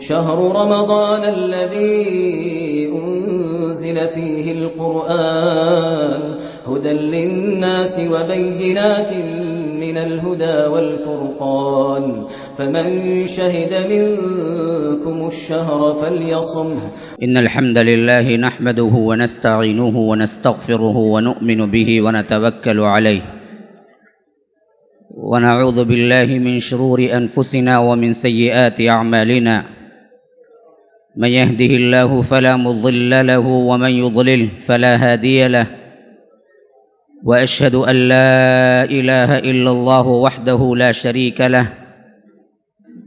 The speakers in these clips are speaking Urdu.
شهر رمضان الذي أنزل فيه القرآن هدى للناس وبينات من الهدى والفرقان فمن شهد منكم الشهر فليصمه. إن الحمد لله نحمده ونستعينه ونستغفره ونؤمن به ونتوكل عليه ونعوذ بالله من شرور أنفسنا ومن سيئات أعمالنا من يهده الله فلا مضل له ومن يضلل فلا هادي له وأشهد أن لا إله إلا الله وحده لا شريك له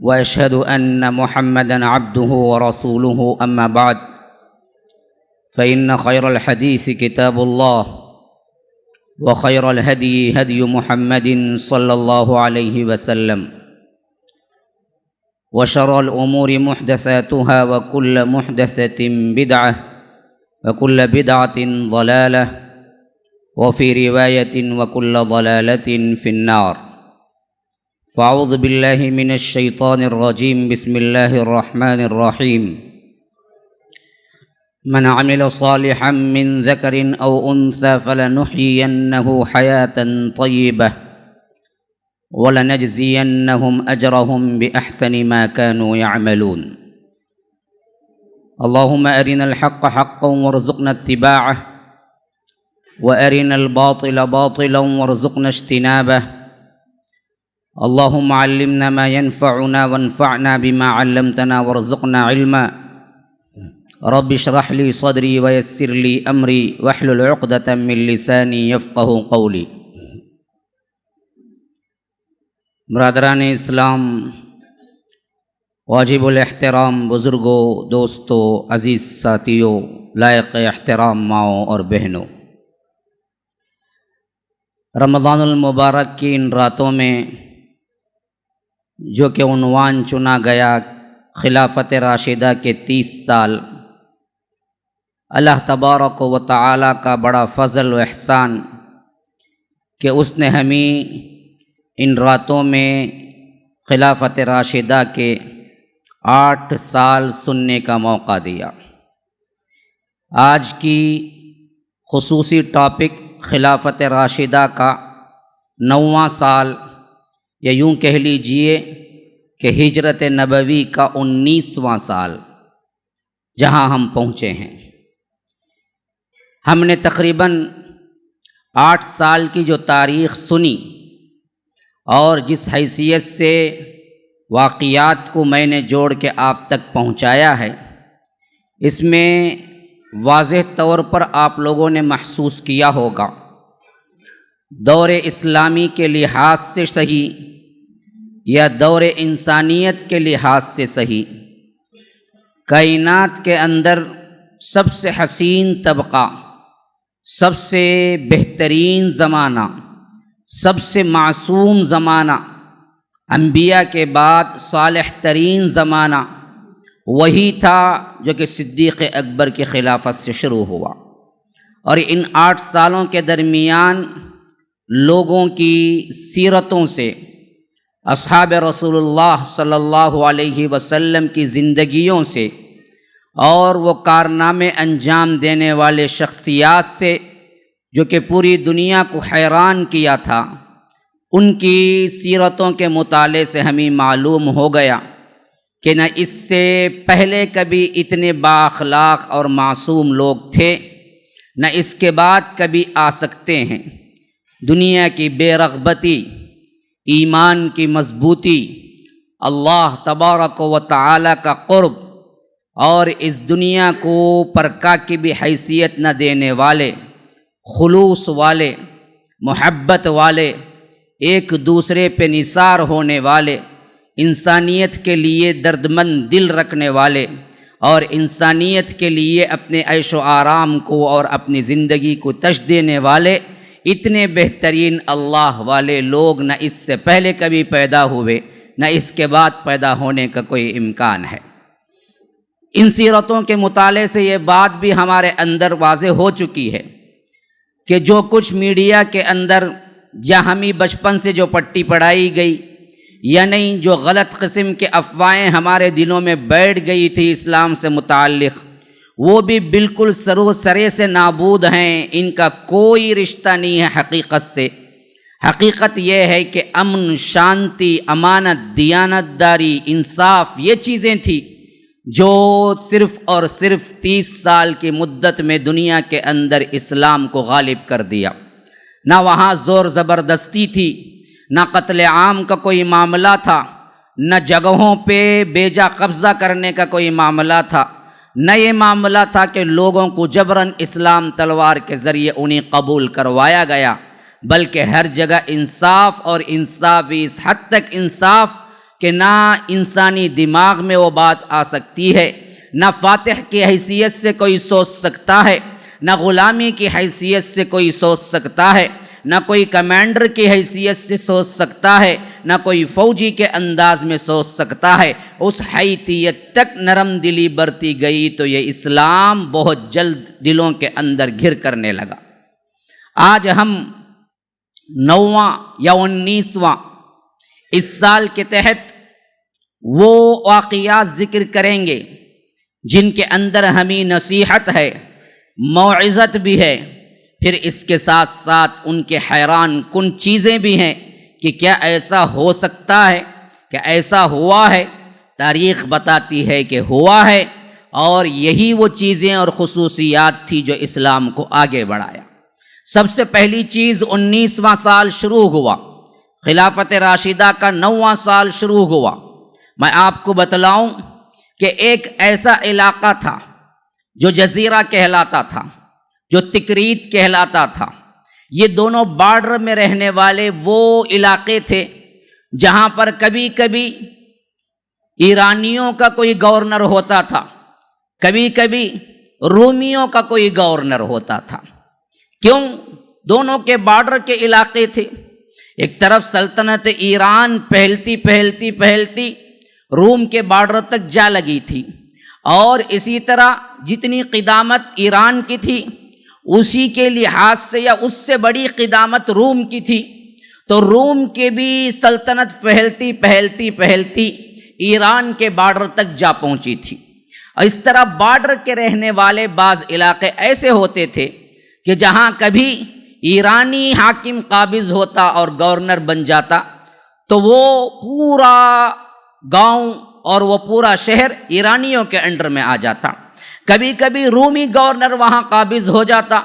وأشهد أن محمدًا عبده ورسوله أما بعد فإن خير الحديث كتاب الله وخير الهدي هدي محمد صلى الله عليه وسلم وشر الأمور محدثاتها وكل محدثة بدعة وكل بدعة ضلالة وفي رواية وكل ضلالة في النار. فأعوذ بالله من الشيطان الرجيم. بسم الله الرحمن الرحيم. من عمل صالحا من ذكر أو أنثى فلنحيينه حياة طيبة ولنجزينهم أجرهم بأحسن ما كانوا يعملون. اللهم أرنا الحق حقا وارزقنا اتباعه وأرنا الباطل باطلا وارزقنا اجتنابه. اللهم علمنا ما ينفعنا وانفعنا بما علمتنا وارزقنا علما. رب اشرح لي صدري ويسر لي أمري واحلل عقدة من لساني يفقه قولي. برادران اسلام، واجب الاحترام بزرگوں، دوستوں، عزیز ساتھیوں، لائق احترام ماؤں اور بہنوں، رمضان المبارک کی ان راتوں میں جو کہ عنوان چنا گیا خلافت راشدہ کے 30 سال، اللہ تبارک و تعالی کا بڑا فضل و احسان کہ اس نے ہمیں ان راتوں میں خلافت راشدہ کے 8 سال سننے کا موقع دیا۔ آج کی خصوصی ٹاپک خلافت راشدہ کا 9واں سال، یا یوں کہہ لیجئے کہ ہجرت نبوی کا 19واں سال جہاں ہم پہنچے ہیں۔ ہم نے تقریباً 8 سال کی جو تاریخ سنی اور جس حیثیت سے واقعات کو میں نے جوڑ کے آپ تک پہنچایا ہے، اس میں واضح طور پر آپ لوگوں نے محسوس کیا ہوگا دور اسلامی کے لحاظ سے صحیح یا دور انسانیت کے لحاظ سے صحیح، کائنات کے اندر سب سے حسین طبقہ، سب سے بہترین زمانہ، سب سے معصوم زمانہ، انبیاء کے بعد صالح ترین زمانہ وہی تھا جو کہ صدیق اکبر کی خلافت سے شروع ہوا۔ اور ان 8 سالوں کے درمیان لوگوں کی سیرتوں سے، اصحاب رسول اللہ صلی اللہ علیہ وسلم کی زندگیوں سے اور وہ کارنامے انجام دینے والے شخصیات سے جو کہ پوری دنیا کو حیران کیا تھا، ان کی سیرتوں کے مطالعے سے ہمیں معلوم ہو گیا کہ نہ اس سے پہلے کبھی اتنے بااخلاق اور معصوم لوگ تھے، نہ اس کے بعد کبھی آ سکتے ہیں۔ دنیا کی بے رغبتی، ایمان کی مضبوطی، اللہ تبارک و تعالی کا قرب اور اس دنیا کو پرکا کی بھی حیثیت نہ دینے والے، خلوص والے، محبت والے، ایک دوسرے پہ نثار ہونے والے، انسانیت کے لیے دردمند دل رکھنے والے اور انسانیت کے لیے اپنے عیش و آرام کو اور اپنی زندگی کو تش دینے والے، اتنے بہترین اللہ والے لوگ نہ اس سے پہلے کبھی پیدا ہوئے، نہ اس کے بعد پیدا ہونے کا کوئی امکان ہے۔ ان سیرتوں کے مطالعے سے یہ بات بھی ہمارے اندر واضح ہو چکی ہے کہ جو کچھ میڈیا کے اندر جہاں ہمیں بچپن سے جو پٹی پڑھائی گئی یا نہیں جو غلط قسم کے افواہیں ہمارے دلوں میں بیٹھ گئی تھی اسلام سے متعلق، وہ بھی بالکل سرے سے نابود ہیں، ان کا کوئی رشتہ نہیں ہے حقیقت سے۔ حقیقت یہ ہے کہ امن، شانتی، امانت، دیانت داری، انصاف، یہ چیزیں تھیں جو صرف اور صرف 30 سال کی مدت میں دنیا کے اندر اسلام کو غالب کر دیا۔ نہ وہاں زور زبردستی تھی، نہ قتل عام کا کوئی معاملہ تھا، نہ جگہوں پہ بیجا قبضہ کرنے کا کوئی معاملہ تھا، نہ یہ معاملہ تھا کہ لوگوں کو جبراً اسلام تلوار کے ذریعے انہیں قبول کروایا گیا، بلکہ ہر جگہ انصاف، اور انصاف اس حد تک انصاف کہ نہ انسانی دماغ میں وہ بات آ سکتی ہے، نہ فاتح کی حیثیت سے کوئی سوچ سکتا ہے، نہ غلامی کی حیثیت سے کوئی سوچ سکتا ہے، نہ کوئی کمانڈر کی حیثیت سے سوچ سکتا ہے، نہ کوئی فوجی کے انداز میں سوچ سکتا ہے۔ اس حیثیت تک نرم دلی برتی گئی تو یہ اسلام بہت جلد دلوں کے اندر گھر کرنے لگا۔ آج ہم 9واں یا 19واں اس سال کے تحت وہ واقعات ذکر کریں گے جن کے اندر ہمیں نصیحت ہے، موعظت بھی ہے، پھر اس کے ساتھ ساتھ ان کے حیران کن چیزیں بھی ہیں کہ کیا ایسا ہو سکتا ہے، کہ ایسا ہوا ہے۔ تاریخ بتاتی ہے کہ ہوا ہے، اور یہی وہ چیزیں اور خصوصیات تھی جو اسلام کو آگے بڑھایا۔ سب سے پہلی چیز 19واں سال شروع ہوا، خلافت راشدہ کا 9واں سال شروع ہوا۔ میں آپ کو بتلاؤں کہ ایک ایسا علاقہ تھا جو جزیرہ کہلاتا تھا، جو تکریت کہلاتا تھا۔ یہ دونوں بارڈر میں رہنے والے وہ علاقے تھے جہاں پر کبھی کبھی ایرانیوں کا کوئی گورنر ہوتا تھا، کبھی کبھی رومیوں کا کوئی گورنر ہوتا تھا۔ کیوں؟ دونوں کے بارڈر کے علاقے تھے۔ ایک طرف سلطنت ایران پھیلتی پھیلتی پھیلتی روم کے بارڈر تک جا لگی تھی، اور اسی طرح جتنی قدامت ایران کی تھی اسی کے لحاظ سے یا اس سے بڑی قدامت روم کی تھی، تو روم کے بھی سلطنت پھیلتی پھیلتی پھیلتی ایران کے بارڈر تک جا پہنچی تھی۔ اور اس طرح بارڈر کے رہنے والے بعض علاقے ایسے ہوتے تھے کہ جہاں کبھی ایرانی حاکم قابض ہوتا اور گورنر بن جاتا تو وہ پورا گاؤں اور وہ پورا شہر ایرانیوں کے انڈر میں آ جاتا۔ کبھی کبھی رومی گورنر وہاں قابض ہو جاتا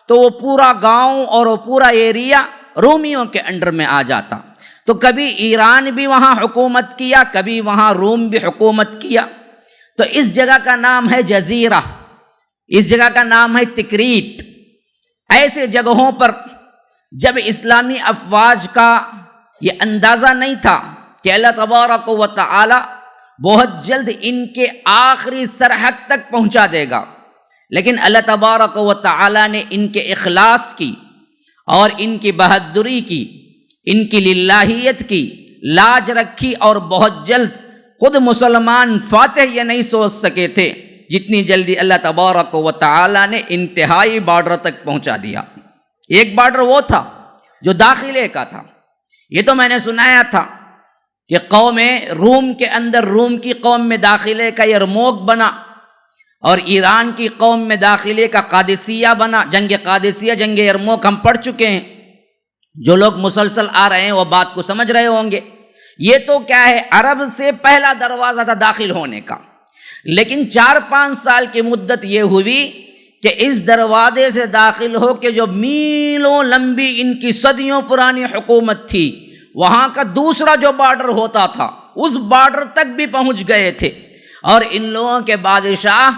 تو وہ پورا گاؤں اور وہ پورا ایریا رومیوں کے انڈر میں آ جاتا۔ تو کبھی ایران بھی وہاں حکومت کیا، کبھی وہاں روم بھی حکومت کیا۔ تو اس جگہ کا نام ہے جزیرہ، اس جگہ کا نام ہے تکریت۔ ایسے جگہوں پر جب اسلامی افواج کا یہ اندازہ نہیں تھا کہ اللہ تبارک و تعالی بہت جلد ان کے آخری سرحد تک پہنچا دے گا، لیکن اللہ تبارک و تعالی نے ان کے اخلاص کی اور ان کی بہادری کی، ان کی للہیت کی لاج رکھی، اور بہت جلد خود مسلمان فاتح یہ نہیں سوچ سکے تھے جتنی جلدی اللہ تبارک و تعالی نے انتہائی بارڈر تک پہنچا دیا۔ ایک بارڈر وہ تھا جو داخلے کا تھا۔ یہ تو میں نے سنایا تھا کہ قوم روم کے اندر، روم کی قوم میں داخلے کا یرموک بنا، اور ایران کی قوم میں داخلے کا قادسیہ بنا۔ جنگ قادسیہ، جنگ یرموک ہم پڑھ چکے ہیں، جو لوگ مسلسل آ رہے ہیں وہ بات کو سمجھ رہے ہوں گے۔ یہ تو کیا ہے، عرب سے پہلا دروازہ تھا داخل ہونے کا، لیکن 4-5 سال کی مدت یہ ہوئی کہ اس دروازے سے داخل ہو کے جو میلوں لمبی ان کی صدیوں پرانی حکومت تھی، وہاں کا دوسرا جو بارڈر ہوتا تھا اس بارڈر تک بھی پہنچ گئے تھے، اور ان لوگوں کے بادشاہ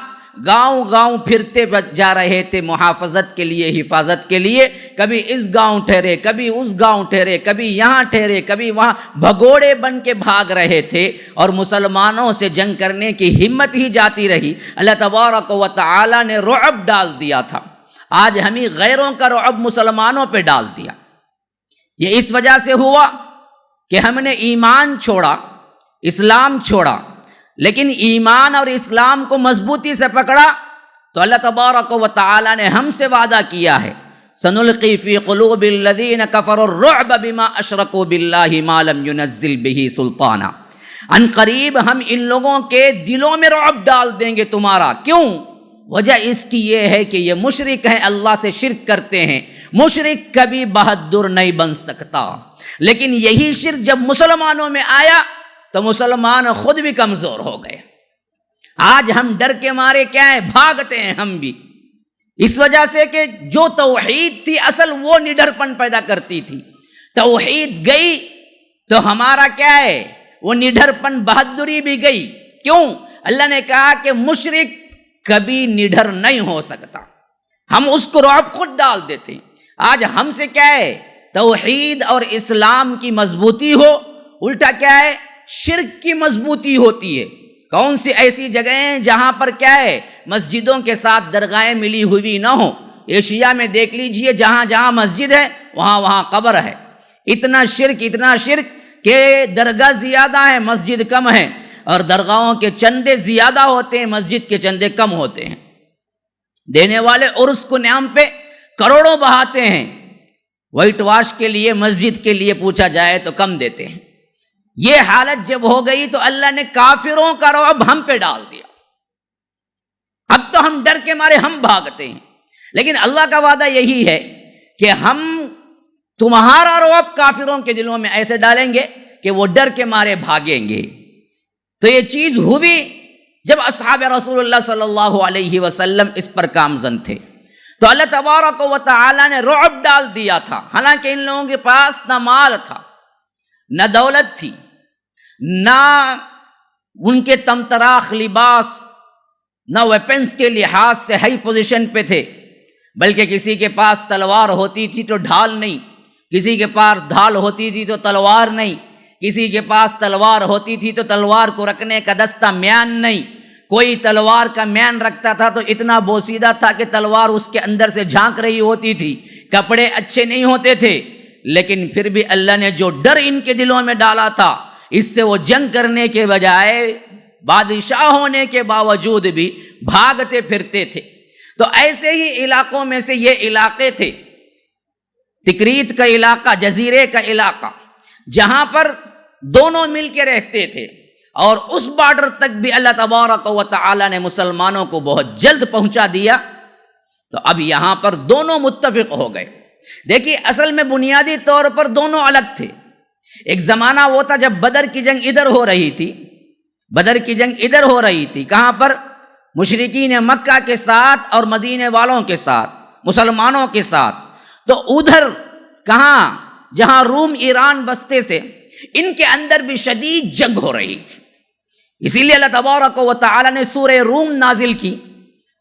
گاؤں گاؤں پھرتے جا رہے تھے محافظت کے لیے، حفاظت کے لیے۔ کبھی اس گاؤں ٹھہرے، کبھی اس گاؤں ٹھہرے، کبھی یہاں ٹھہرے، کبھی وہاں، بھگوڑے بن کے بھاگ رہے تھے، اور مسلمانوں سے جنگ کرنے کی ہمت ہی جاتی رہی۔ اللہ تبارک و تعالی نے رعب ڈال دیا تھا۔ آج ہمیں غیروں کا رعب مسلمانوں پہ ڈال دیا۔ یہ اس وجہ سے ہوا کہ ہم نے ایمان چھوڑا، اسلام چھوڑا، لیکن ایمان اور اسلام کو مضبوطی سے پکڑا تو اللہ تبارک و تعالی نے ہم سے وعدہ کیا ہے، سنلقی فی قلوب الذین کفروا الرعب بما اشرکوا باللہ ما لم ینزل بہ سلطانا، ان قریب ہم ان لوگوں کے دلوں میں رعب ڈال دیں گے تمہارا۔ کیوں؟ وجہ اس کی یہ ہے کہ یہ مشرک ہیں، اللہ سے شرک کرتے ہیں۔ مشرک کبھی بہادر نہیں بن سکتا، لیکن یہی شرک جب مسلمانوں میں آیا تو مسلمان خود بھی کمزور ہو گئے۔ آج ہم ڈر کے مارے کیا ہیں، بھاگتے ہیں ہم بھی، اس وجہ سے کہ جو توحید تھی اصل وہ نڈر پن پیدا کرتی تھی۔ توحید گئی تو ہمارا کیا ہے، وہ نڈر پن بہادری بھی گئی۔ کیوں؟ اللہ نے کہا کہ مشرک کبھی نڈر نہیں ہو سکتا، ہم اس کو رعب خود ڈال دیتے ہیں۔ آج ہم سے کیا ہے، توحید اور اسلام کی مضبوطی ہو، الٹا کیا ہے، شرک کی مضبوطی ہوتی ہے۔ کون سی ایسی جگہیں جہاں پر کیا ہے، مسجدوں کے ساتھ درگاہیں ملی ہوئی نہ ہو؟ ایشیا میں دیکھ لیجئے، جہاں جہاں مسجد ہے وہاں وہاں قبر ہے۔ اتنا شرک کہ درگاہ زیادہ ہیں مسجد کم ہے، اور درگاہوں کے چندے زیادہ ہوتے ہیں، مسجد کے چندے کم ہوتے ہیں۔ دینے والے عرس کو نام پہ کروڑوں بہاتے ہیں، وائٹ واش کے لیے، مسجد کے لیے پوچھا جائے تو کم دیتے ہیں۔ یہ حالت جب ہو گئی تو اللہ نے کافروں کا رعب ہم پہ ڈال دیا۔ اب تو ہم ڈر کے مارے ہم بھاگتے ہیں، لیکن اللہ کا وعدہ یہی ہے کہ ہم تمہارا رعب کافروں کے دلوں میں ایسے ڈالیں گے کہ وہ ڈر کے مارے بھاگیں گے۔ تو یہ چیز ہوئی جب اصحاب رسول اللہ صلی اللہ علیہ وسلم اس پر گامزن تھے، تو اللہ تبارک و تعالی نے رعب ڈال دیا تھا۔ حالانکہ ان لوگوں کے پاس نہ مال تھا، نہ دولت تھی، نہ ان کے تمتراخ لباس، نہ ویپنز کے لحاظ سے ہائی پوزیشن پہ تھے، بلکہ کسی کے پاس تلوار ہوتی تھی تو ڈھال نہیں، کسی کے پاس ڈھال ہوتی تھی تو تلوار نہیں، کسی کے پاس تلوار ہوتی تھی تو تلوار کو رکھنے کا دستہ میان نہیں۔ کوئی تلوار کا میان رکھتا تھا تو اتنا بوسیدہ تھا کہ تلوار اس کے اندر سے جھانک رہی ہوتی تھی، کپڑے اچھے نہیں ہوتے تھے، لیکن پھر بھی اللہ نے جو ڈر ان کے دلوں میں ڈالا تھا، اس سے وہ جنگ کرنے کے بجائے بادشاہ ہونے کے باوجود بھی بھاگتے پھرتے تھے۔ تو ایسے ہی علاقوں میں سے یہ علاقے تھے، تکریت کا علاقہ، جزیرے کا علاقہ، جہاں پر دونوں مل کے رہتے تھے، اور اس بارڈر تک بھی اللہ تبارک و تعالی نے مسلمانوں کو بہت جلد پہنچا دیا۔ تو اب یہاں پر دونوں متفق ہو گئے۔ دیکھیے، اصل میں بنیادی طور پر دونوں الگ تھے۔ ایک زمانہ وہ تھا جب بدر کی جنگ ادھر ہو رہی تھی، بدر کی جنگ ادھر ہو رہی تھی، کہاں پر؟ مشرکین مکہ کے ساتھ اور مدینے والوں کے ساتھ، مسلمانوں کے ساتھ۔ تو ادھر کہاں؟ جہاں روم ایران بستے تھے، ان کے اندر بھی شدید جنگ ہو رہی تھی۔ اسی لیے اللہ تبارک و تعالی نے سورہ روم نازل کی۔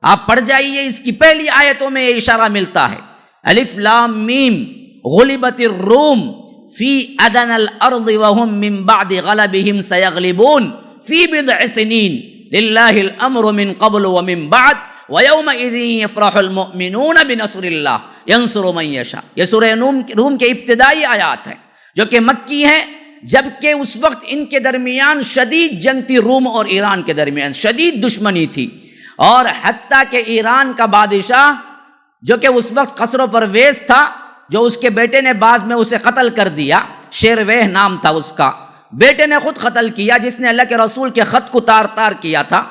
آپ پڑھ جائیے، اس کی پہلی آیتوں میں یہ اشارہ ملتا ہے، الف لام میم غلبت الروم فی ادنى الارض وهم من بعد غلبهم سيغلبون فی بضع سنین للہ الامر من قبل ومن بعد ویومئذ یفرح المؤمنون بنصر اللہ ینصر من یشاء۔ یہ سورہ روم کے ابتدائی آیات ہیں جو کہ مکی ہیں، جبکہ اس وقت ان کے درمیان شدید جنگ تھی، روم اور ایران کے درمیان شدید دشمنی تھی، اور حتیٰ کہ ایران کا بادشاہ جو کہ اس وقت خسرو پرویز تھا، جو اس کے بیٹے نے بعد میں اسے قتل کر دیا، شیرویہ نام تھا اس کا، بیٹے نے خود قتل کیا، جس نے اللہ کے رسول کے خط کو تار تار کیا تھا۔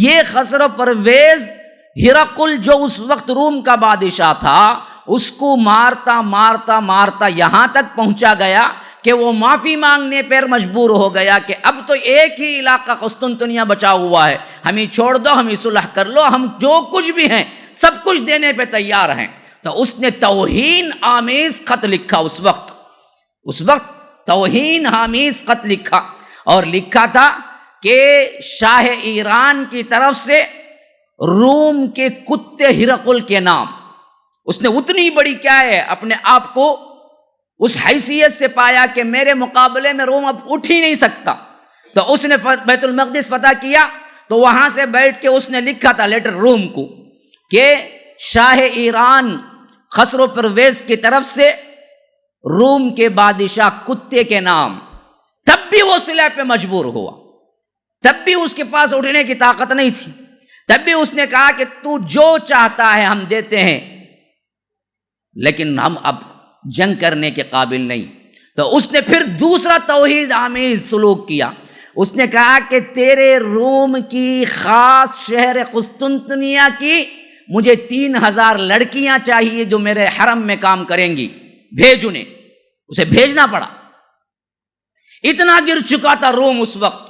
یہ خسرو پرویز ہرقل جو اس وقت روم کا بادشاہ تھا، اس کو مارتا مارتا مارتا یہاں تک پہنچا گیا کہ وہ معافی مانگنے پر مجبور ہو گیا کہ اب تو ایک ہی علاقہ قسطنطنیہ بچا ہوا ہے، ہمیں چھوڑ دو، ہمیں صلح کر لو، ہم جو کچھ بھی ہیں سب کچھ دینے پہ تیار ہیں۔ تو اس نے توہین آمیز خط لکھا، اس وقت توہین آمیز خط لکھا، اور لکھا تھا کہ شاہ ایران کی طرف سے روم کے کتے ہرقل کے نام۔ اس نے اتنی بڑی کیا ہے اپنے آپ کو اس حیثیت سے پایا کہ میرے مقابلے میں روم اب اٹھ ہی نہیں سکتا۔ تو اس نے بیت المقدس فتح کیا، تو وہاں سے بیٹھ کے اس نے لکھا تھا لیٹر روم کو کہ شاہ ایران خسرو پرویز کی طرف سے روم کے بادشاہ کتے کے نام۔ تب بھی وہ صلح پہ مجبور ہوا، تب بھی اس کے پاس اٹھنے کی طاقت نہیں تھی، تب بھی اس نے کہا کہ تو جو چاہتا ہے ہم دیتے ہیں، لیکن ہم اب جنگ کرنے کے قابل نہیں. تو اس نے پھر دوسرا توحید آمیز سلوک کیا. اس نے کہا کہ تیرے روم کی خاص شہر قسطنطنیہ کی مجھے 3000 لڑکیاں چاہیے جو میرے حرم میں کام کریں گی، بھیج انہیں. اسے بھیجنا پڑا. اتنا گر چکا تھا روم اس وقت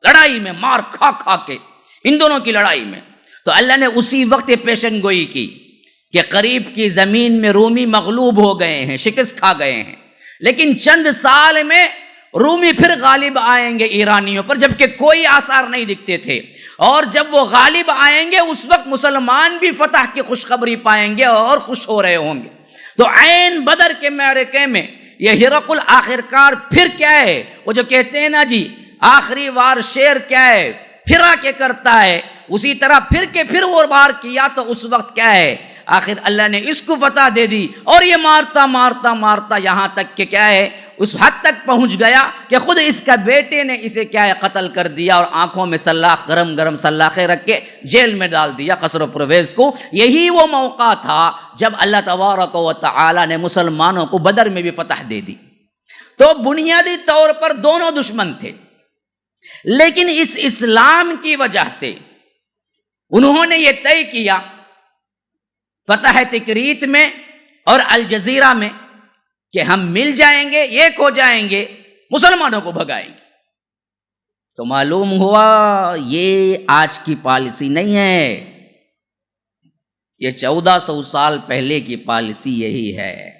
لڑائی میں، مار کھا کھا کے، ان دونوں کی لڑائی میں. تو اللہ نے اسی وقت یہ پیشن گوئی کی کہ قریب کی زمین میں رومی مغلوب ہو گئے ہیں، شکست کھا گئے ہیں، لیکن چند سال میں رومی پھر غالب آئیں گے ایرانیوں پر، جبکہ کوئی آثار نہیں دکھتے تھے. اور جب وہ غالب آئیں گے اس وقت مسلمان بھی فتح کی خوشخبری پائیں گے اور خوش ہو رہے ہوں گے. تو عین بدر کے معرکے میں یہ ہرقل آخرکار پھر کیا ہے، وہ جو کہتے ہیں نا جی آخری وار شیر کیا ہے پھرا کے کرتا ہے، اسی طرح پھر کے پھر وہ وار کیا. تو اس وقت کیا ہے، آخر اللہ نے اس کو فتح دے دی. اور یہ مارتا مارتا مارتا یہاں تک کہ کیا ہے اس حد تک پہنچ گیا کہ خود اس کا بیٹے نے اسے کیا ہے قتل کر دیا اور آنکھوں میں سلاخ گرم گرم سلاخیں رکھ کے جیل میں ڈال دیا خسرو پرویز کو. یہی وہ موقع تھا جب اللہ تبارک و تعالی نے مسلمانوں کو بدر میں بھی فتح دے دی. تو بنیادی طور پر دونوں دشمن تھے، لیکن اس اسلام کی وجہ سے انہوں نے یہ طے کیا فتح تکریت میں اور الجزیرہ میں کہ ہم مل جائیں گے، ایک ہو جائیں گے، مسلمانوں کو بھگائیں گے. تو معلوم ہوا یہ آج کی پالیسی نہیں ہے، یہ 1400 سال پہلے کی پالیسی یہی ہے.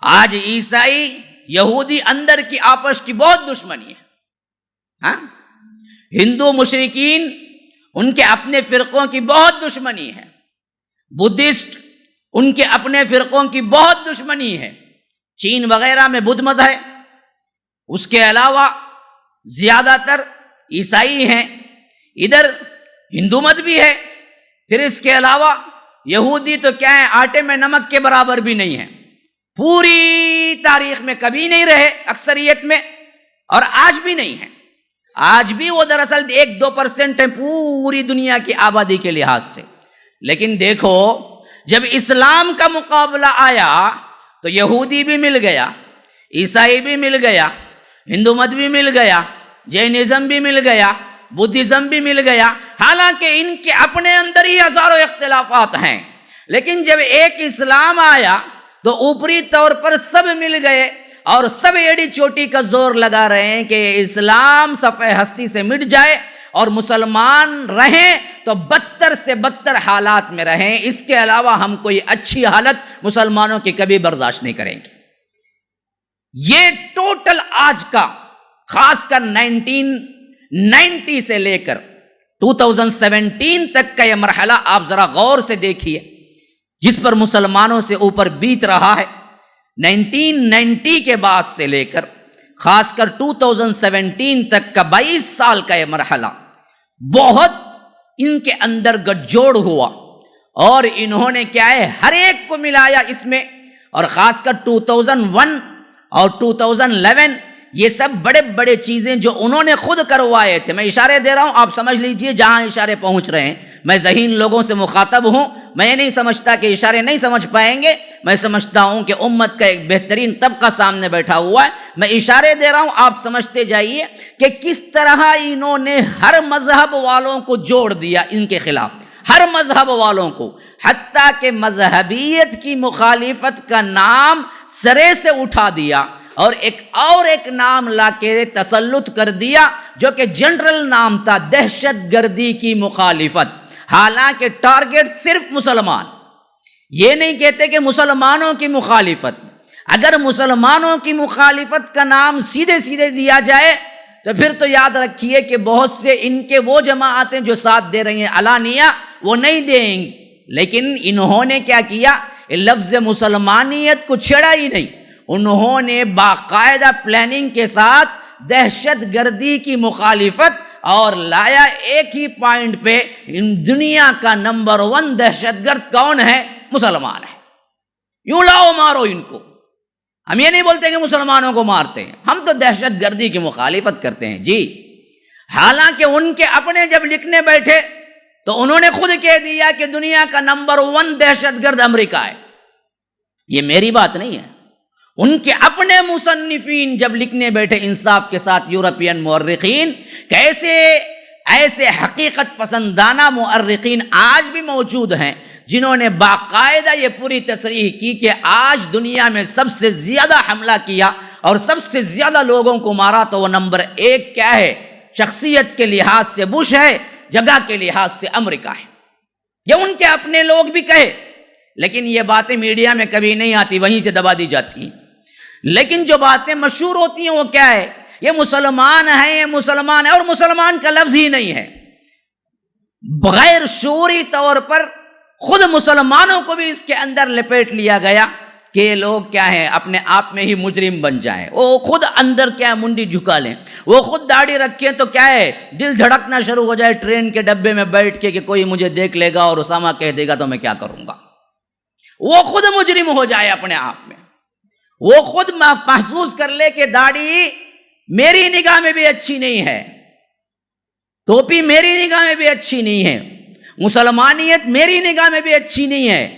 آج عیسائی یہودی اندر کی آپس کی بہت دشمنی ہے. ہاں، ہندو مشرکین ان کے اپنے فرقوں کی بہت دشمنی ہے، بدھسٹ ان کے اپنے فرقوں کی بہت دشمنی ہے. چین وغیرہ میں بدھ مت ہے، اس کے علاوہ زیادہ تر عیسائی ہیں، ادھر ہندو مت بھی ہے. پھر اس کے علاوہ یہودی تو کیا ہے، آٹے میں نمک کے برابر بھی نہیں ہے، پوری تاریخ میں کبھی نہیں رہے اکثریت میں، اور آج بھی نہیں ہے. آج بھی وہ دراصل 1-2% ہے پوری دنیا کی آبادی کے لحاظ سے. لیکن دیکھو جب اسلام کا مقابلہ آیا تو یہودی بھی مل گیا، عیسائی بھی مل گیا، ہندو مت بھی مل گیا، جینزم بھی مل گیا، بدھزم بھی مل گیا. حالانکہ ان کے اپنے اندر ہی ہزاروں اختلافات ہیں، لیکن جب ایک اسلام آیا تو اوپری طور پر سب مل گئے اور سب ایڑی چوٹی کا زور لگا رہے ہیں کہ اسلام صفحہ ہستی سے مٹ جائے اور مسلمان رہیں تو بدتر سے بدتر حالات میں رہیں. اس کے علاوہ ہم کوئی اچھی حالت مسلمانوں کی کبھی برداشت نہیں کریں گے. یہ ٹوٹل آج کا خاص کر 1990 سے لے کر 2017 تک کا یہ مرحلہ آپ ذرا غور سے دیکھیے جس پر مسلمانوں سے اوپر بیت رہا ہے. 1990 کے بعد سے لے کر خاص کر 2017 تک کا 22 سال کا یہ مرحلہ بہت ان کے اندر گٹھ جوڑ ہوا اور انہوں نے کیا ہے ہر ایک کو ملایا اس میں. اور خاص کر 2001 اور 2011 یہ سب بڑے بڑے چیزیں جو انہوں نے خود کروائے تھے. میں اشارے دے رہا ہوں، آپ سمجھ لیجئے جہاں اشارے پہنچ رہے ہیں. میں ذہین لوگوں سے مخاطب ہوں، میں یہ نہیں سمجھتا کہ اشارے نہیں سمجھ پائیں گے. میں سمجھتا ہوں کہ امت کا ایک بہترین طبقہ سامنے بیٹھا ہوا ہے. میں اشارے دے رہا ہوں، آپ سمجھتے جائیے کہ کس طرح انہوں نے ہر مذہب والوں کو جوڑ دیا ان کے خلاف، ہر مذہب والوں کو، حتیٰ کہ مذہبیت کی مخالفت کا نام سرے سے اٹھا دیا اور ایک نام لا کے تسلط کر دیا جو کہ جنرل نام تھا، دہشت گردی کی مخالفت. حالانکہ ٹارگٹ صرف مسلمان، یہ نہیں کہتے کہ مسلمانوں کی مخالفت. اگر مسلمانوں کی مخالفت کا نام سیدھے سیدھے دیا جائے تو پھر تو یاد رکھیے کہ بہت سے ان کے وہ جماعتیں جو ساتھ دے رہی ہیں علانیہ وہ نہیں دیں گی. لیکن انہوں نے کیا کیا، لفظ مسلمانیت کو چھیڑا ہی نہیں، انہوں نے باقاعدہ پلاننگ کے ساتھ دہشت گردی کی مخالفت اور لایا ایک ہی پوائنٹ پہ دنیا کا نمبر 1 دہشت گرد کون ہے؟ مسلمان ہے. یوں لاؤ مارو ان کو. ہم یہ نہیں بولتے کہ مسلمانوں کو مارتے ہیں، ہم تو دہشت گردی کی مخالفت کرتے ہیں جی. حالانکہ ان کے اپنے جب لکھنے بیٹھے تو انہوں نے خود کہہ دیا کہ دنیا کا نمبر 1 دہشت گرد امریکہ ہے. یہ میری بات نہیں ہے، ان کے اپنے مصنفین جب لکھنے بیٹھے انصاف کے ساتھ یورپین مورخین، کیسے ایسے حقیقت پسندانہ مورخین آج بھی موجود ہیں جنہوں نے باقاعدہ یہ پوری تصریح کی کہ آج دنیا میں سب سے زیادہ حملہ کیا اور سب سے زیادہ لوگوں کو مارا تو وہ نمبر 1 کیا ہے؟ شخصیت کے لحاظ سے بش ہے، جگہ کے لحاظ سے امریکہ ہے۔ یہ ان کے اپنے لوگ بھی کہے، لیکن یہ باتیں میڈیا میں کبھی نہیں آتی، وہیں سے دبا دی جاتی ہیں۔ لیکن جو باتیں مشہور ہوتی ہیں وہ کیا ہے؟ یہ مسلمان ہے، یہ مسلمان ہے، اور مسلمان کا لفظ ہی نہیں ہے۔ بغیر شعوری طور پر خود مسلمانوں کو بھی اس کے اندر لپیٹ لیا گیا کہ یہ لوگ کیا ہیں، اپنے آپ میں ہی مجرم بن جائیں، وہ خود اندر کیا منڈی جھکا لیں، وہ خود داڑھی رکھیں تو کیا ہے، دل دھڑکنا شروع ہو جائے ٹرین کے ڈبے میں بیٹھ کے کہ کوئی مجھے دیکھ لے گا اور اسامہ کہہ دے گا تو میں کیا کروں گا۔ وہ خود مجرم ہو جائے اپنے آپ میں، وہ خود محسوس کر لے کہ داڑھی میری نگاہ میں بھی اچھی نہیں ہے، ٹوپی میری نگاہ میں بھی اچھی نہیں ہے، مسلمانیت میری نگاہ میں بھی اچھی نہیں ہے۔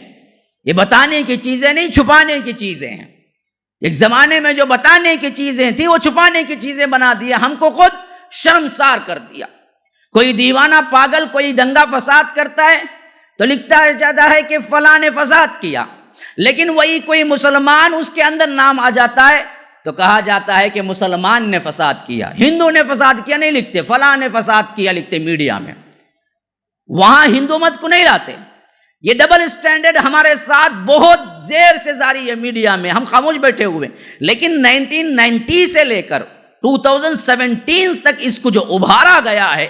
یہ بتانے کی چیزیں نہیں، چھپانے کی چیزیں ہیں۔ ایک زمانے میں جو بتانے کی چیزیں تھیں وہ چھپانے کی چیزیں بنا دیا، ہم کو خود شرمسار کر دیا۔ کوئی دیوانہ پاگل کوئی دنگا فساد کرتا ہے تو لکھتا جاتا ہے کہ فلاں نے فساد کیا، لیکن وہی کوئی مسلمان اس کے اندر نام آ جاتا ہے تو کہا جاتا ہے کہ مسلمان نے فساد کیا، ہندو نے فساد کیا نہیں لکھتے، فلاں نے فساد کیا لکھتے میڈیا میں۔ وہاں ہندو مت کو نہیں لاتے۔ یہ ڈبل اسٹینڈرڈ ہمارے ساتھ بہت زیر سے جاری ہے میڈیا میں، ہم خاموش بیٹھے ہوئے، لیکن 1990 سے لے کر 2017 تک اس کو جو ابھارا گیا ہے،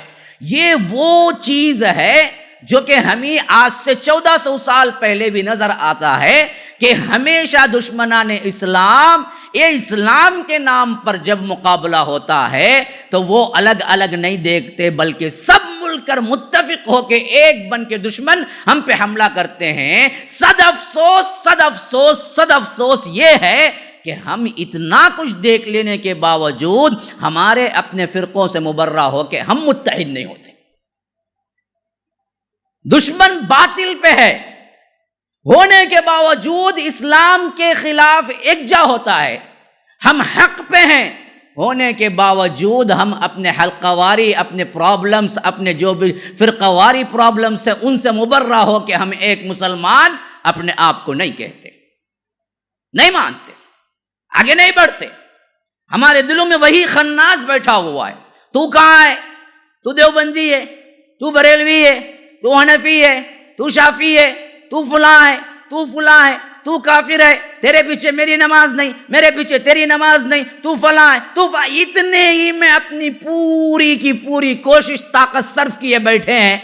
یہ وہ چیز ہے جو کہ ہمیں آج سے 1400 سال پہلے بھی نظر آتا ہے کہ ہمیشہ دشمنان اسلام یہ اسلام کے نام پر جب مقابلہ ہوتا ہے تو وہ الگ الگ نہیں دیکھتے، بلکہ سب مل کر متفق ہو کے ایک بن کے دشمن ہم پہ حملہ کرتے ہیں۔ صد افسوس صد افسوس صد افسوس یہ ہے کہ ہم اتنا کچھ دیکھ لینے کے باوجود ہمارے اپنے فرقوں سے مبرہ ہو کے ہم متحد نہیں ہوتے۔ دشمن باطل پہ ہے ہونے کے باوجود اسلام کے خلاف یکجا ہوتا ہے، ہم حق پہ ہیں ہونے کے باوجود ہم اپنے حلقہ واری، اپنے پرابلمز، اپنے جو بھی فرقہ واری پرابلمز ہیں ان سے مبرہ ہو کہ ہم ایک مسلمان اپنے آپ کو نہیں کہتے، نہیں مانتے، آگے نہیں بڑھتے۔ ہمارے دلوں میں وہی خناس بیٹھا ہوا ہے، تو کہاں ہے، تو دیوبندی ہے، تو بریلوی ہے، تو حنفی ہے، تو شافعی ہے، تو فلاں ہے، تو فلاں ہے، تو کافر ہے، تیرے پیچھے میری نماز نہیں، میرے پیچھے تیری نماز نہیں، تو فلاں ہے، تو اتنے ہی میں اپنی پوری کی پوری کوشش طاقت صرف کیے بیٹھے ہیں۔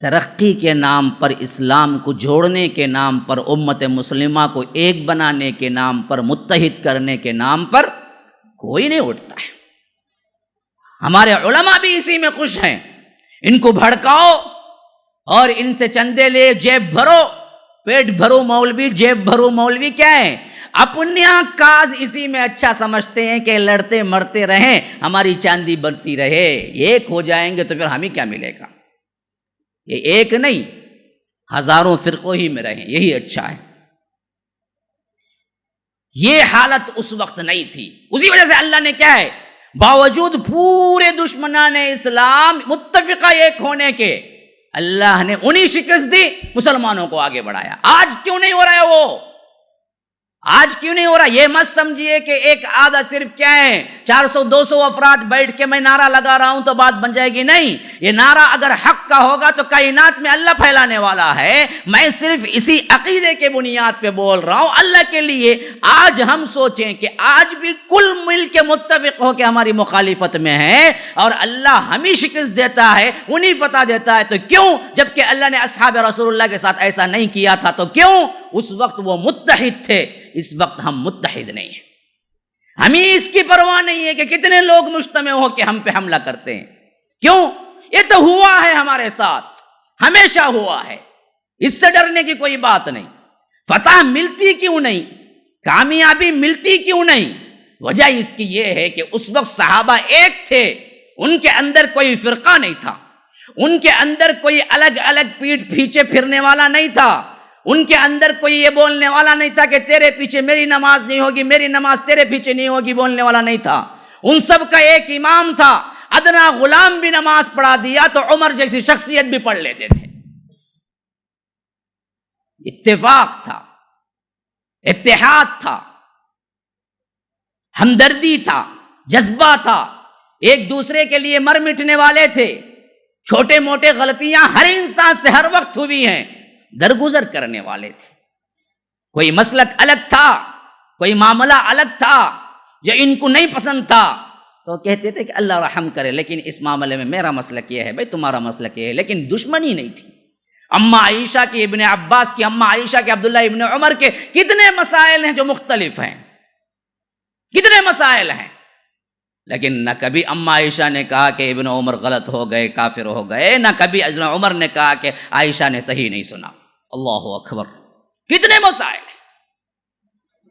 ترقی کے نام پر، اسلام کو جوڑنے کے نام پر، امت مسلمہ کو ایک بنانے کے نام پر، متحد کرنے کے نام پر کوئی نہیں اٹھتا ہے۔ ہمارے علماء بھی اسی میں خوش ہیں، ان کو بھڑکاؤ اور ان سے چندے لے، جیب بھرو، پیٹ بھرو مولوی، جیب بھرو مولوی کیا ہے؟ اپنا کاز اسی میں اچھا سمجھتے ہیں کہ لڑتے مرتے رہیں، ہماری چاندی بڑھتی رہے، ایک ہو جائیں گے تو پھر ہمیں کیا ملے گا؟ یہ ایک نہیں، ہزاروں فرقوں ہی میں رہیں، یہی اچھا ہے۔ یہ حالت اس وقت نہیں تھی، اسی وجہ سے اللہ نے کیا ہے، باوجود پورے دشمنان اسلام متفقہ ایک ہونے کے، اللہ نے انہیں شکست دی، مسلمانوں کو آگے بڑھایا۔ آج کیوں نہیں ہو رہا ہے وہ؟ آج کیوں نہیں ہو رہا؟ یہ مت سمجھیے کہ ایک آدھا صرف کیا ہے 400-200 افراد بیٹھ کے میں نعرہ لگا رہا ہوں تو بات بن جائے گی، نہیں۔ یہ نعرہ اگر حق کا ہوگا تو کائنات میں اللہ پھیلانے والا ہے۔ میں صرف اسی عقیدے کے بنیاد پہ بول رہا ہوں اللہ کے لیے۔ آج ہم سوچیں کہ آج بھی کل مل کے متفق ہو کے ہماری مخالفت میں ہے اور اللہ ہمیں شکست دیتا ہے، انہیں فتح دیتا ہے، تو کیوں؟ جبکہ اللہ نے اصحاب رسول اللہ کے ساتھ ایسا نہیں کیا تھا تو کیوں؟ اس وقت وہ متحد تھے، اس وقت ہم متحد نہیں ہیں۔ ہمیں اس کی پرواہ نہیں ہے کہ کتنے لوگ مجتمع ہو کے ہم پہ حملہ کرتے ہیں، کیوں؟ یہ تو ہوا ہے ہمارے ساتھ، ہمیشہ ہوا ہے، اس سے ڈرنے کی کوئی بات نہیں۔ فتح ملتی کیوں نہیں، کامیابی ملتی کیوں نہیں؟ وجہ اس کی یہ ہے کہ اس وقت صحابہ ایک تھے، ان کے اندر کوئی فرقہ نہیں تھا، ان کے اندر کوئی الگ الگ پیٹھ پیچھے پھرنے والا نہیں تھا، ان کے اندر کوئی یہ بولنے والا نہیں تھا کہ تیرے پیچھے میری نماز نہیں ہوگی، میری نماز تیرے پیچھے نہیں ہوگی، بولنے والا نہیں تھا۔ ان سب کا ایک امام تھا، ادنا غلام بھی نماز پڑھا دیا تو عمر جیسی شخصیت بھی پڑھ لیتے تھے۔ اتفاق تھا، اتحاد تھا، ہمدردی تھا، جذبہ تھا، ایک دوسرے کے لیے مر مٹنے والے تھے۔ چھوٹے موٹے غلطیاں ہر انسان سے ہر وقت ہوئی ہیں، درگزر کرنے والے تھے۔ کوئی مسلک الگ تھا، کوئی معاملہ الگ تھا جو ان کو نہیں پسند تھا تو کہتے تھے کہ اللہ رحم کرے، لیکن اس معاملے میں میرا مسلک یہ ہے، بھائی تمہارا مسلک یہ ہے، لیکن دشمنی نہیں تھی۔ اماں عائشہ کی، ابن عباس کی، اماں عائشہ کے، عبداللہ ابن عمر کے کتنے مسائل ہیں جو مختلف ہیں، کتنے مسائل ہیں، لیکن نہ کبھی اماں عائشہ نے کہا کہ ابن عمر غلط ہو گئے، کافر ہو گئے، نہ کبھی ابن عمر نے کہا کہ عائشہ نے صحیح نہیں سنا۔ اللہ اکبر، کتنے مسائل ہیں،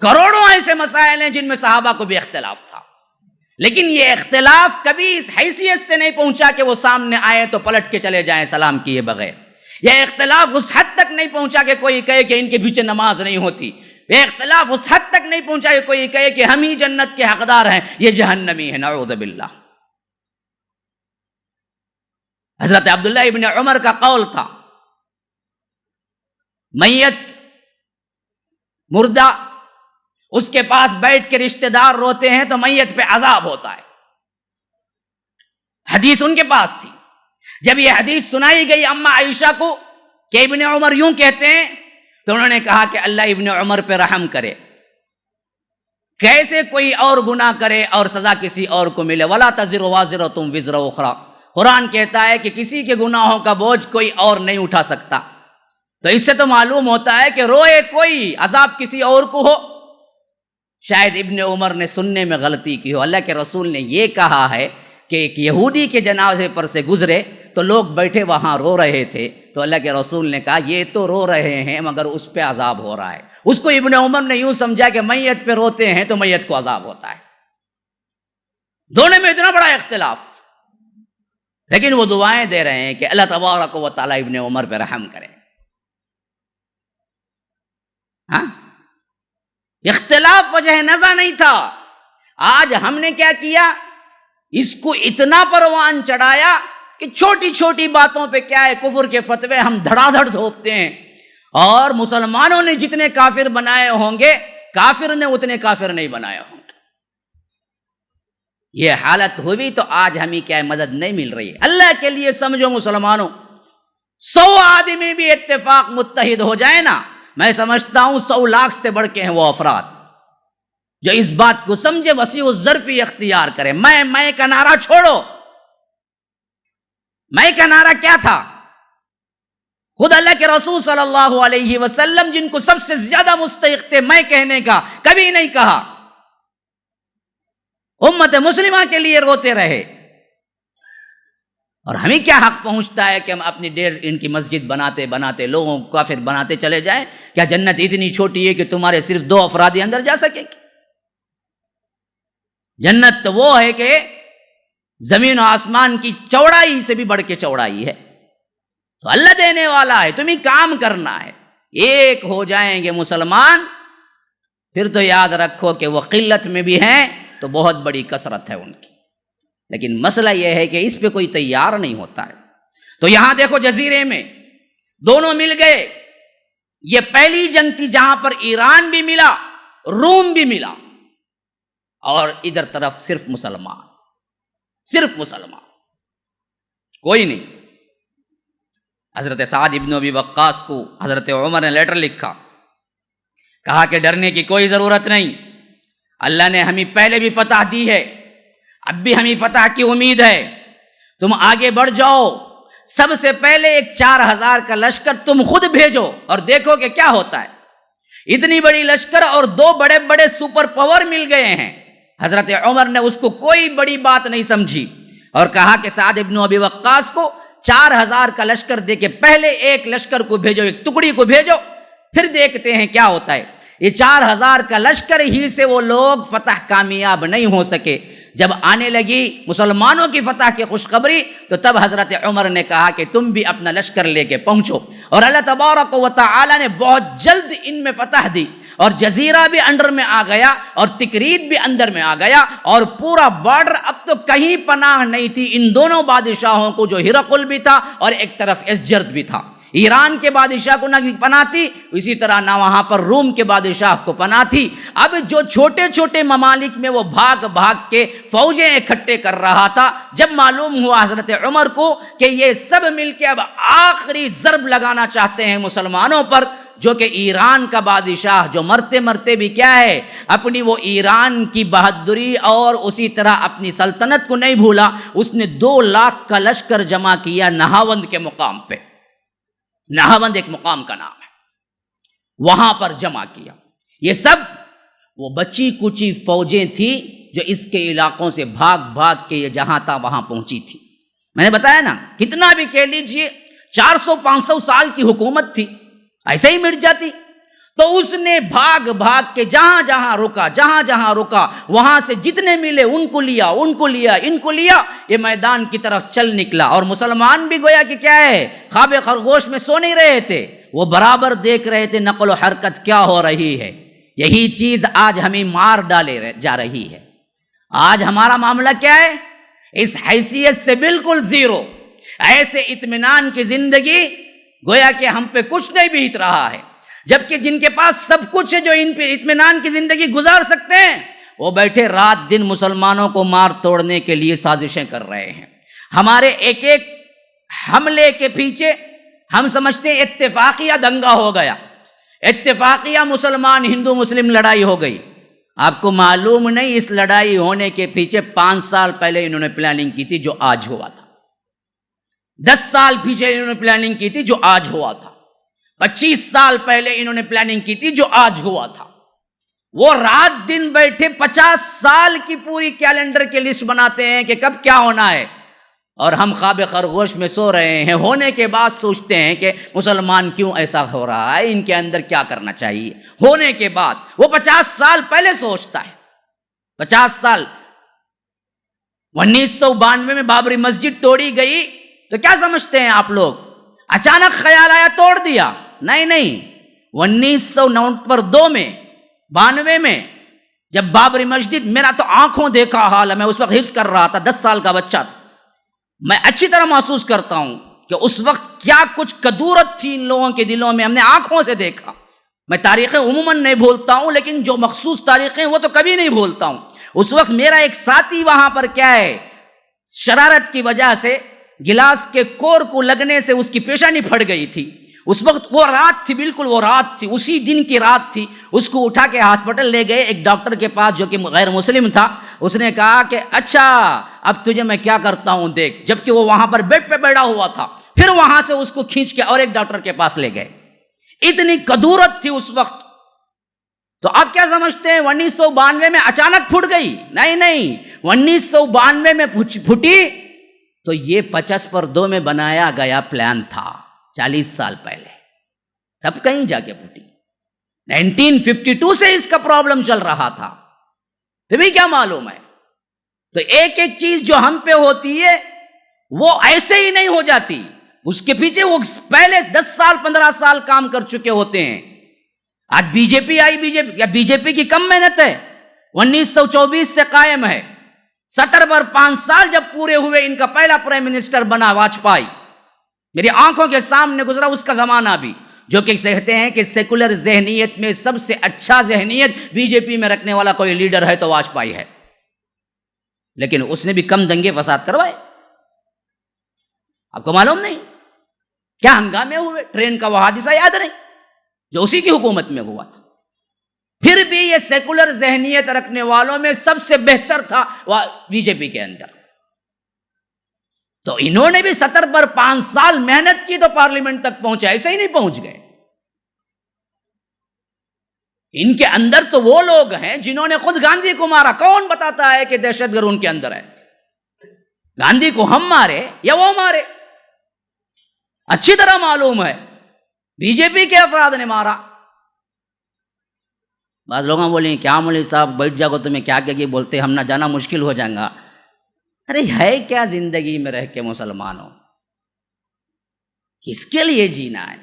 کروڑوں ایسے مسائل ہیں جن میں صحابہ کو بھی اختلاف تھا، لیکن یہ اختلاف کبھی اس حیثیت سے نہیں پہنچا کہ وہ سامنے آئے تو پلٹ کے چلے جائیں سلام کیے بغیر۔ یہ اختلاف اس حد تک نہیں پہنچا کہ کوئی کہے کہ ان کے پیچھے نماز نہیں ہوتی، یہ اختلاف اس حد تک نہیں پہنچا کہ کوئی کہے کہ ہم ہی جنت کے حقدار ہیں، یہ جہنمی ہے، نعوذ باللہ۔ حضرت عبداللہ ابن عمر کا قول تھا، میت مردہ اس کے پاس بیٹھ کے رشتہ دار روتے ہیں تو میت پہ عذاب ہوتا ہے، حدیث ان کے پاس تھی۔ جب یہ حدیث سنائی گئی اماں عائشہ کو کہ ابن عمر یوں کہتے ہیں تو انہوں نے کہا کہ اللہ ابن عمر پہ رحم کرے، کیسے کوئی اور گناہ کرے اور سزا کسی اور کو ملے، وَلَا تَزِرُ وَازِرَةٌ وِزْرَ أُخْرَىٰ، قرآن کہتا ہے کہ کسی کے گناہوں کا بوجھ کوئی اور نہیں اٹھا سکتا۔ تو اس سے تو معلوم ہوتا ہے کہ روئے کوئی، عذاب کسی اور کو ہو۔ شاید ابن عمر نے سننے میں غلطی کی ہو، اللہ کے رسول نے یہ کہا ہے کہ ایک یہودی کے جنازے پر سے گزرے تو لوگ بیٹھے وہاں رو رہے تھے، تو اللہ کے رسول نے کہا یہ تو رو رہے ہیں مگر اس پہ عذاب ہو رہا ہے۔ اس کو ابن عمر نے یوں سمجھا کہ میت پہ روتے ہیں تو میت کو عذاب ہوتا ہے۔ دونوں میں اتنا بڑا اختلاف، لیکن وہ دعائیں دے رہے ہیں کہ اللہ تبارک و تعالیٰ ابن عمر پہ رحم کرے۔ ہاں، اختلاف وجہ نزع نہیں تھا۔ آج ہم نے کیا کیا، اس کو اتنا پروان چڑھایا کہ چھوٹی چھوٹی باتوں پہ کیا ہے، کفر کے فتوے ہم دھڑا دھڑ دھوپتے ہیں، اور مسلمانوں نے جتنے کافر بنائے ہوں گے کافر نے اتنے کافر نہیں بنائے ہوں گے۔ یہ حالت ہوئی تو آج ہمیں کیا ہے، مدد نہیں مل رہی ہے۔ اللہ کے لیے سمجھو مسلمانوں، 100 آدمی بھی اتفاق متحد ہو جائے نا، میں سمجھتا ہوں 100 لاکھ سے بڑھ کے ہیں وہ افراد جو اس بات کو سمجھے، وسیع الظرفی اختیار کرے۔ میں کا نعرہ چھوڑو، میں کا نعرہ کیا تھا؟ خود اللہ کے رسول صلی اللہ علیہ وسلم جن کو سب سے زیادہ مستحق تھے میں کہنے کا، کبھی نہیں کہا۔ امت مسلمہ کے لیے روتے رہے، اور ہمیں کیا حق پہنچتا ہے کہ ہم اپنی ڈیر ان کی مسجد بناتے بناتے لوگوں کو کافر بناتے چلے جائیں؟ کیا جنت اتنی چھوٹی ہے کہ تمہارے صرف 2 افراد ہی اندر جا سکے گی؟ جنت تو وہ ہے کہ زمین و آسمان کی چوڑائی سے بھی بڑھ کے چوڑائی ہے، تو اللہ دینے والا ہے، تمہیں کام کرنا ہے۔ ایک ہو جائیں گے مسلمان پھر تو یاد رکھو کہ وہ قلت میں بھی ہیں تو بہت بڑی کثرت ہے ان کی، لیکن مسئلہ یہ ہے کہ اس پہ کوئی تیار نہیں ہوتا ہے۔ تو یہاں دیکھو جزیرے میں دونوں مل گئے، یہ پہلی جنگ تھی جہاں پر ایران بھی ملا، روم بھی ملا، اور ادھر طرف صرف مسلمان، صرف مسلمان، کوئی نہیں۔ حضرت سعد ابن ابی وقاص کو حضرت عمر نے لیٹر لکھا، کہا کہ ڈرنے کی کوئی ضرورت نہیں، اللہ نے ہمیں پہلے بھی فتح دی ہے، اب بھی ہمیں فتح کی امید ہے، تم آگے بڑھ جاؤ، سب سے پہلے ایک 4000 کا لشکر تم خود بھیجو اور دیکھو کہ کیا ہوتا ہے۔ اتنی بڑی لشکر اور 2 بڑے بڑے سپر پاور مل گئے ہیں۔ حضرت عمر نے اس کو کوئی بڑی بات نہیں سمجھی اور کہا کہ سعد ابن ابی وقاص کو 4000 کا لشکر دے کے پہلے ایک لشکر کو بھیجو، ایک ٹکڑی کو بھیجو، پھر دیکھتے ہیں کیا ہوتا ہے۔ یہ 4000 کا لشکر ہی سے وہ لوگ فتح کامیاب نہیں ہو سکے، جب آنے لگی مسلمانوں کی فتح کی خوشخبری تو تب حضرت عمر نے کہا کہ تم بھی اپنا لشکر لے کے پہنچو، اور اللہ تبارک و تعالی نے بہت جلد ان میں فتح دی، اور جزیرہ بھی انڈر میں آ گیا اور تکرید بھی اندر میں آ گیا، اور پورا بارڈر اب تو کہیں پناہ نہیں تھی ان دونوں بادشاہوں کو، جو ہرقل بھی تھا اور ایک طرف یزجرد بھی تھا۔ ایران کے بادشاہ کو نہ پناہ تھی، اسی طرح نہ وہاں پر روم کے بادشاہ کو پناہ تھی۔ اب جو چھوٹے چھوٹے ممالک میں وہ بھاگ بھاگ کے فوجیں اکٹھے کر رہا تھا، جب معلوم ہوا حضرت عمر کو کہ یہ سب مل کے اب آخری ضرب لگانا چاہتے ہیں مسلمانوں پر، جو کہ ایران کا بادشاہ جو مرتے مرتے بھی کیا ہے، اپنی وہ ایران کی بہادری اور اسی طرح اپنی سلطنت کو نہیں بھولا، اس نے 2 لاکھ کا لشکر جمع کیا نہاوند کے مقام پہ۔ نہاوند ایک مقام کا نام ہے، وہاں پر جمع کیا۔ یہ سب وہ بچی کچی فوجیں تھی جو اس کے علاقوں سے بھاگ بھاگ کے یہ جہاں تھا وہاں پہنچی تھی۔ میں نے بتایا نا، کتنا بھی کہہ لیجئے 400-500 سال کی حکومت تھی، ایسے ہی مٹ جاتی۔ تو اس نے بھاگ بھاگ کے جہاں جہاں رکا وہاں سے جتنے ملے ان کو لیا، ان کو لیا، یہ میدان کی طرف چل نکلا۔ اور مسلمان بھی گویا کہ کیا ہے، خواب خرگوش میں سو نہیں رہے تھے، وہ برابر دیکھ رہے تھے نقل و حرکت کیا ہو رہی ہے۔ یہی چیز آج ہمیں مار ڈالے جا رہی ہے۔ آج ہمارا معاملہ کیا ہے، اس حیثیت سے بالکل زیرو، ایسے اطمینان کی زندگی گویا کہ ہم پہ کچھ نہیں بیت رہا ہے، جبکہ جن کے پاس سب کچھ ہے، جو ان پہ اطمینان کی زندگی گزار سکتے ہیں، وہ بیٹھے رات دن مسلمانوں کو مار توڑنے کے لیے سازشیں کر رہے ہیں۔ ہمارے ایک ایک حملے کے پیچھے ہم سمجھتے ہیں اتفاقیہ دنگا ہو گیا، اتفاقیہ مسلمان ہندو مسلم لڑائی ہو گئی۔ آپ کو معلوم نہیں اس لڑائی ہونے کے پیچھے 5 سال پہلے انہوں نے پلاننگ کی تھی جو آج ہوا تھا، 10 سال پیچھے انہوں نے پلاننگ کی تھی جو آج ہوا تھا، 25 سال پہلے انہوں نے پلاننگ کی تھی جو آج ہوا تھا۔ وہ رات دن بیٹھے 50 سال کی پوری کیلنڈر کی لسٹ بناتے ہیں کہ کب کیا ہونا ہے، اور ہم خواب خرگوش میں سو رہے ہیں۔ ہونے کے بعد سوچتے ہیں کہ مسلمان کیوں ایسا ہو رہا ہے، ان کے اندر کیا کرنا چاہیے۔ ہونے کے بعد وہ 50 سال پہلے سوچتا ہے۔ 50 سال 1992 میں بابری مسجد توڑی گئی تو کیا سمجھتے ہیں آپ لوگ، اچانک خیال آیا توڑ دیا؟ نہیں، 1992 میں 92 میں جب بابری مسجد، میرا تو آنکھوں دیکھا حال ہے، میں اس وقت حفظ کر رہا تھا، 10 سال کا بچہ تھا، میں اچھی طرح محسوس کرتا ہوں کہ اس وقت کیا کچھ کدورت تھی ان لوگوں کے دلوں میں، ہم نے آنکھوں سے دیکھا۔ میں تاریخیں عموماً نہیں بھولتا ہوں، لیکن جو مخصوص تاریخیں وہ تو کبھی نہیں بھولتا ہوں۔ اس وقت میرا ایک ساتھی وہاں پر کیا ہے، شرارت کی وجہ سے گلاس کے کور کو لگنے سے اس کی پیشانی پھٹ گئی تھی۔ اس وقت وہ رات تھی، بالکل وہ رات تھی، اسی دن کی رات تھی۔ اس کو اٹھا کے ہاسپٹل لے گئے ایک ڈاکٹر کے پاس جو کہ غیر مسلم تھا۔ اس نے کہا کہ اچھا اب تجھے میں کیا کرتا ہوں دیکھ، جبکہ وہ وہاں پر بیڈ پہ بیٹھا ہوا تھا۔ پھر وہاں سے اس کو کھینچ کے اور ایک ڈاکٹر کے پاس لے گئے۔ اتنی کدورت تھی اس وقت۔ تو آپ کیا سمجھتے ہیں 1992 میں اچانک پھٹ گئی؟ نہیں، 1992 میں پھٹی تو یہ 55/2 میں بنایا گیا پلان تھا 40 سال پہلے، تب کہیں جا کے پھٹی۔ 1952 سے اس کا پرابلم چل رہا تھا، تمہیں کیا معلوم ہے؟ تو ایک ایک چیز جو ہم پہ ہوتی ہے وہ ایسے ہی نہیں ہو جاتی، اس کے پیچھے وہ پہلے 10 سال 15 سال کام کر چکے ہوتے ہیں۔ آج بی جے پی آئی، بی جے پی کی کم محنت ہے، 1924 سے قائم ہے۔ 70 پر 5 سال جب پورے ہوئے، ان کا پہلا پرائم منسٹر بنا واجپئی، میری آنکھوں کے سامنے گزرا اس کا زمانہ بھی، جو کہ کہتے ہیں کہ سیکولر ذہنیت میں سب سے اچھا ذہنیت بی جے پی میں رکھنے والا کوئی لیڈر ہے تو واجپئی ہے، لیکن اس نے بھی کم دنگے فساد کروائے۔ آپ کو معلوم نہیں کیا ہنگامے ہوئے، ٹرین کا وہ حادثہ یاد نہیں جو اسی کی حکومت میں ہوا تھا۔ پھر بھی یہ سیکولر ذہنیت رکھنے والوں میں سب سے بہتر تھا بی جے پی کے اندر۔ تو انہوں نے بھی 70 پر 5 سال محنت کی تو پارلیمنٹ تک پہنچے، ایسے ہی نہیں پہنچ گئے۔ ان کے اندر تو وہ لوگ ہیں جنہوں نے خود گاندھی کو مارا۔ کون بتاتا ہے کہ دہشت گرد ان کے اندر ہے؟ گاندھی کو ہم مارے یا وہ مارے؟ اچھی طرح معلوم ہے بی جے پی کے افراد نے مارا۔ بعض لوگوں بولیں کیا مولوی صاحب بیٹھ جاؤ تمہیں کیا کہ بولتے ہم نہ جانا مشکل ہو جائے گا. ارے ہے کیا زندگی میں رہ کے مسلمانوں؟ کس کے لیے جینا ہے؟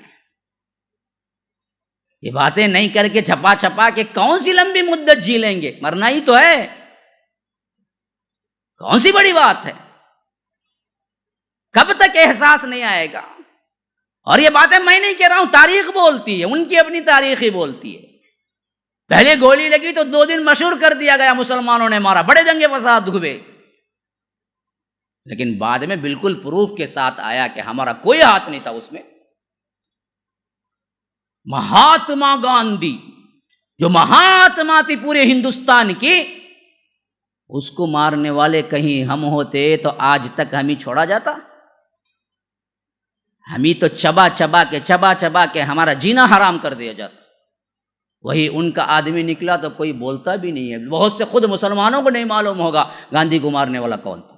یہ باتیں نہیں کر کے چھپا چھپا کے کون سی لمبی مدت جی لیں گے؟ مرنا ہی تو ہے، کون سی بڑی بات ہے؟ کب تک احساس نہیں آئے گا؟ اور یہ باتیں میں نہیں کہہ رہا ہوں، تاریخ بولتی ہے، ان کی اپنی تاریخ ہی بولتی ہے. پہلے گولی لگی تو 2 دن مشہور کر دیا گیا، مسلمانوں نے مارا، بڑے دنگے فساد ہوئے، لیکن بعد میں بالکل پروف کے ساتھ آیا کہ ہمارا کوئی ہاتھ نہیں تھا اس میں. مہاتما گاندھی جو مہاتما تھی پورے ہندوستان کی، اس کو مارنے والے کہیں ہم ہوتے تو آج تک ہمیں چھوڑا جاتا؟ ہمیں تو چبا چبا کے ہمارا جینا حرام کر دیا جاتا. وہی ان کا آدمی نکلا تو کوئی بولتا بھی نہیں ہے. بہت سے خود مسلمانوں کو نہیں معلوم ہوگا گاندھی کو مارنے والا کون تھا.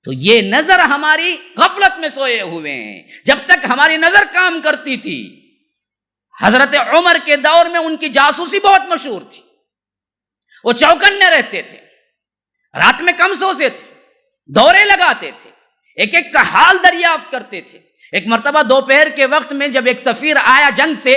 تو یہ نظر ہماری غفلت میں سوئے ہوئے ہیں. جب تک ہماری نظر کام کرتی تھی، حضرت عمر کے دور میں ان کی جاسوسی بہت مشہور تھی. وہ چوکنے رہتے تھے، رات میں کم سوتے تھے، دورے لگاتے تھے، ایک ایک کا حال دریافت کرتے تھے. ایک مرتبہ دوپہر کے وقت میں جب ایک سفیر آیا جنگ سے،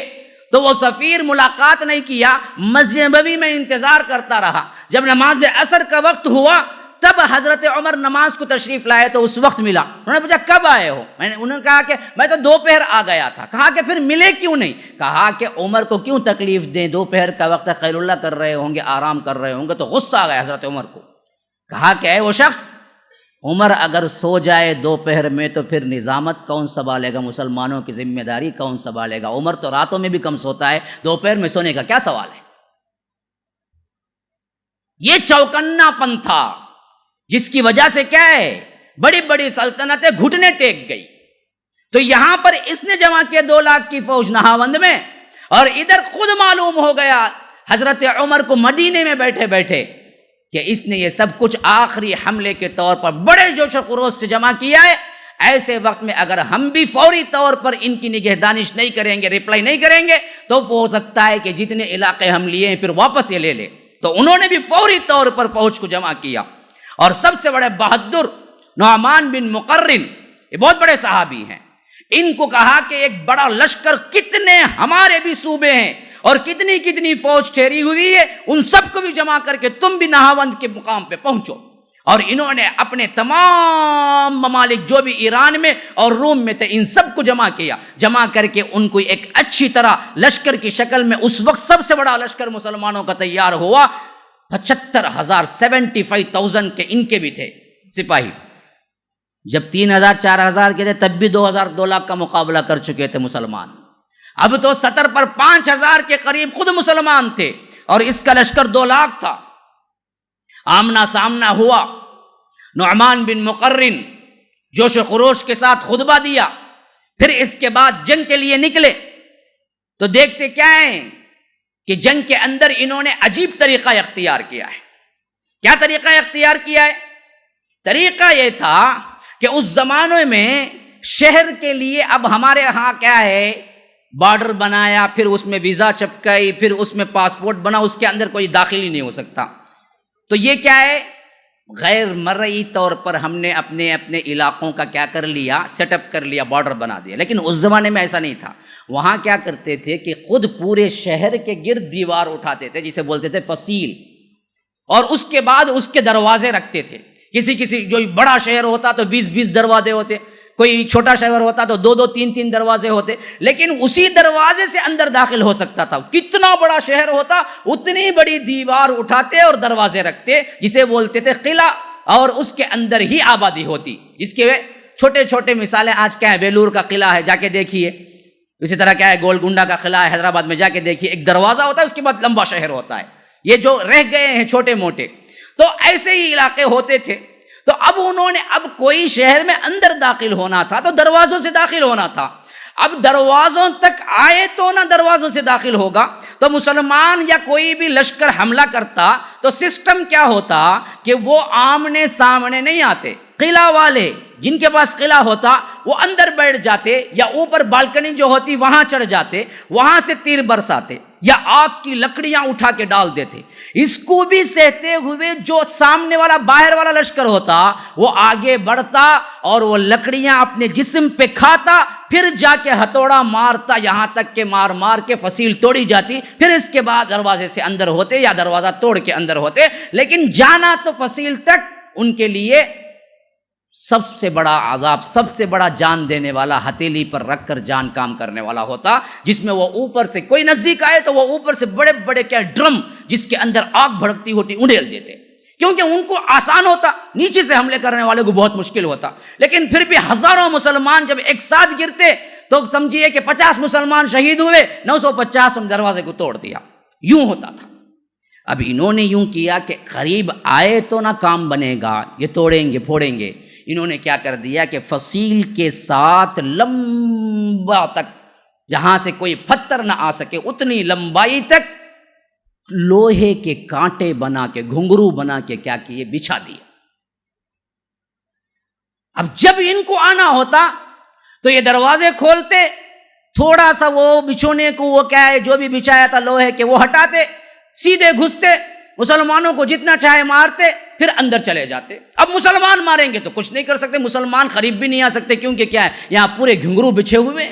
تو وہ سفیر ملاقات نہیں کیا، مسجد نبوی میں انتظار کرتا رہا. جب نماز عصر کا وقت ہوا تب حضرت عمر نماز کو تشریف لائے تو اس وقت ملا. انہوں نے پوچھا کب آئے ہو؟ انہوں نے کہا کہ میں تو دوپہر آ گیا تھا. کہا کہ پھر ملے کیوں نہیں؟ کہا کہ عمر کو کیوں تکلیف دیں، دوپہر کا وقت ہے، خیر اللہ کر رہے ہوں گے، آرام کر رہے ہوں گے. تو غصہ آ گیا حضرت عمر کو. کہا کہ اے وہ شخص، عمر اگر سو جائے دوپہر میں تو پھر نظامت کون سنبھالے گا، مسلمانوں کی ذمہ داری کون سنبھالے گا؟ عمر تو راتوں میں بھی کم سوتا ہے، دوپہر میں سونے کا کیا سوال ہے؟ یہ چوکنا پن تھا جس کی وجہ سے کیا ہے، بڑی بڑی سلطنتیں گھٹنے ٹیک گئی. تو یہاں پر اس نے جمع کیا 2 لاکھ کی فوج نہاوند میں، اور ادھر خود معلوم ہو گیا حضرت عمر کو مدینے میں بیٹھے بیٹھے کہ اس نے یہ سب کچھ آخری حملے کے طور پر بڑے جوش و خروش سے جمع کیا ہے. ایسے وقت میں اگر ہم بھی فوری طور پر ان کی نگہدانش نہیں کریں گے، رپلائی نہیں کریں گے، تو ہو سکتا ہے کہ جتنے علاقے ہم لیے ہیں پھر واپس یہ لے لے. تو انہوں نے بھی فوری طور پر فوج کو جمع کیا. اور سب سے بڑے بہادر نعمان بن مقرن، یہ بہت بڑے صحابی ہیں، ان کو کہا کہ ایک بڑا لشکر، کتنے ہمارے بھی صوبے ہیں اور کتنی کتنی فوج ٹھہری ہوئی ہے، ان سب کو بھی جمع کر کے تم بھی نہاوند کے مقام پہ پہنچو. اور انہوں نے اپنے تمام ممالک جو بھی ایران میں اور روم میں تھے ان سب کو جمع کیا. جمع کر کے ان کو ایک اچھی طرح لشکر کی شکل میں، اس وقت سب سے بڑا لشکر مسلمانوں کا تیار ہوا. 75,000 75,000 کے ان کے بھی تھے سپاہی. جب 3,000 4,000 کے تھے تب بھی 2 لاکھ کا مقابلہ کر چکے تھے مسلمان. اب تو 70 پر 5,000 کے قریب خود مسلمان تھے اور اس کا لشکر 2 لاکھ تھا. آمنا سامنا ہوا. نعمان بن مقرن جوش و خروش کے ساتھ خطبہ دیا. پھر اس کے بعد جنگ کے لیے نکلے تو دیکھتے کیا ہے کہ جنگ کے اندر انہوں نے عجیب طریقہ اختیار کیا ہے. کیا طریقہ اختیار کیا ہے؟ طریقہ یہ تھا کہ اس زمانے میں شہر کے لیے، اب ہمارے ہاں کیا ہے، بارڈر بنایا، پھر اس میں ویزا چپکائی، پھر اس میں پاسپورٹ بنا، اس کے اندر کوئی داخل ہی نہیں ہو سکتا. تو یہ کیا ہے، غیر مرئی طور پر ہم نے اپنے اپنے علاقوں کا کیا کر لیا، سیٹ اپ کر لیا، بارڈر بنا دیا. لیکن اس زمانے میں ایسا نہیں تھا. وہاں کیا کرتے تھے کہ خود پورے شہر کے گرد دیوار اٹھاتے تھے جسے بولتے تھے فصیل، اور اس کے بعد اس کے دروازے رکھتے تھے. کسی جو بڑا شہر ہوتا تو 20 دروازے ہوتے، کوئی چھوٹا شہر ہوتا تو 2 3 دروازے ہوتے، لیکن اسی دروازے سے اندر داخل ہو سکتا تھا. کتنا بڑا شہر ہوتا اتنی بڑی دیوار اٹھاتے اور دروازے رکھتے جسے بولتے تھے قلعہ، اور اس کے اندر ہی آبادی ہوتی. جس کے چھوٹے چھوٹے مثالیں آج کیا ہے، ویلور کا قلعہ ہے، جا کے دیکھیے. اسی طرح کیا ہے، گولکنڈا کا قلعہ ہے حیدرآباد میں، جا کے دیکھیے. ایک دروازہ ہوتا ہے، اس کے بعد لمبا شہر ہوتا ہے. یہ جو رہ گئے ہیں چھوٹے موٹے، تو ایسے ہی علاقے ہوتے تھے. تو اب انہوں نے، اب کوئی شہر میں اندر داخل ہونا تھا تو دروازوں سے داخل ہونا تھا. اب دروازوں تک آئے تو نہ دروازوں سے داخل ہوگا. تو مسلمان یا کوئی بھی لشکر حملہ کرتا تو سسٹم کیا ہوتا کہ وہ آمنے سامنے نہیں آتے. قلعہ والے جن کے پاس قلعہ ہوتا وہ اندر بیٹھ جاتے یا اوپر بالکنی جو ہوتی وہاں چڑھ جاتے, وہاں سے تیر برساتے یا آگ کی لکڑیاں اٹھا کے ڈال دیتے. اس کو بھی سہتے ہوئے جو سامنے والا باہر والا لشکر ہوتا وہ آگے بڑھتا اور وہ لکڑیاں اپنے جسم پہ کھاتا, پھر جا کے ہتھوڑا مارتا یہاں تک کہ مار مار کے فصیل توڑی جاتی, پھر اس کے بعد دروازے سے اندر ہوتے یا دروازہ توڑ کے اندر ہوتے. لیکن جانا تو فصیل تک ان کے لیے سب سے بڑا عذاب, سب سے بڑا جان دینے والا ہتھیلی پر رکھ کر جان کام کرنے والا ہوتا, جس میں وہ اوپر سے کوئی نزدیک آئے تو وہ اوپر سے بڑے بڑے کیا ڈرم جس کے اندر آگ بھڑکتی ہوتی انڈیل دیتے, کیونکہ ان کو آسان ہوتا, نیچے سے حملے کرنے والے کو بہت مشکل ہوتا. لیکن پھر بھی ہزاروں مسلمان جب ایک ساتھ گرتے تو سمجھیے کہ 50 مسلمان شہید ہوئے, 950 دروازے کو توڑ دیا. یوں ہوتا تھا. اب انہوں نے یوں کیا کہ قریب آئے تو نہ کام بنے گا, یہ توڑیں گے پھوڑیں گے. انہوں نے کیا کر دیا کہ فصیل کے ساتھ لمبا تک, جہاں سے کوئی پتھر نہ آ سکے اتنی لمبائی تک لوہے کے کانٹے بنا کے, گھنگرو بنا کے کیا کیے, بچھا دیے. اب جب ان کو آنا ہوتا تو یہ دروازے کھولتے, تھوڑا سا وہ بچھونے کو وہ کیا ہے جو بھی بچھایا تھا لوہے کے وہ ہٹاتے, سیدھے گھستے, مسلمانوں کو جتنا چاہے مارتے, پھر اندر چلے جاتے. اب مسلمان ماریں گے تو کچھ نہیں کر سکتے, مسلمان قریب بھی نہیں آ سکتے, کیونکہ کیا ہے یہاں پورے گھنگرو بچھے ہوئے.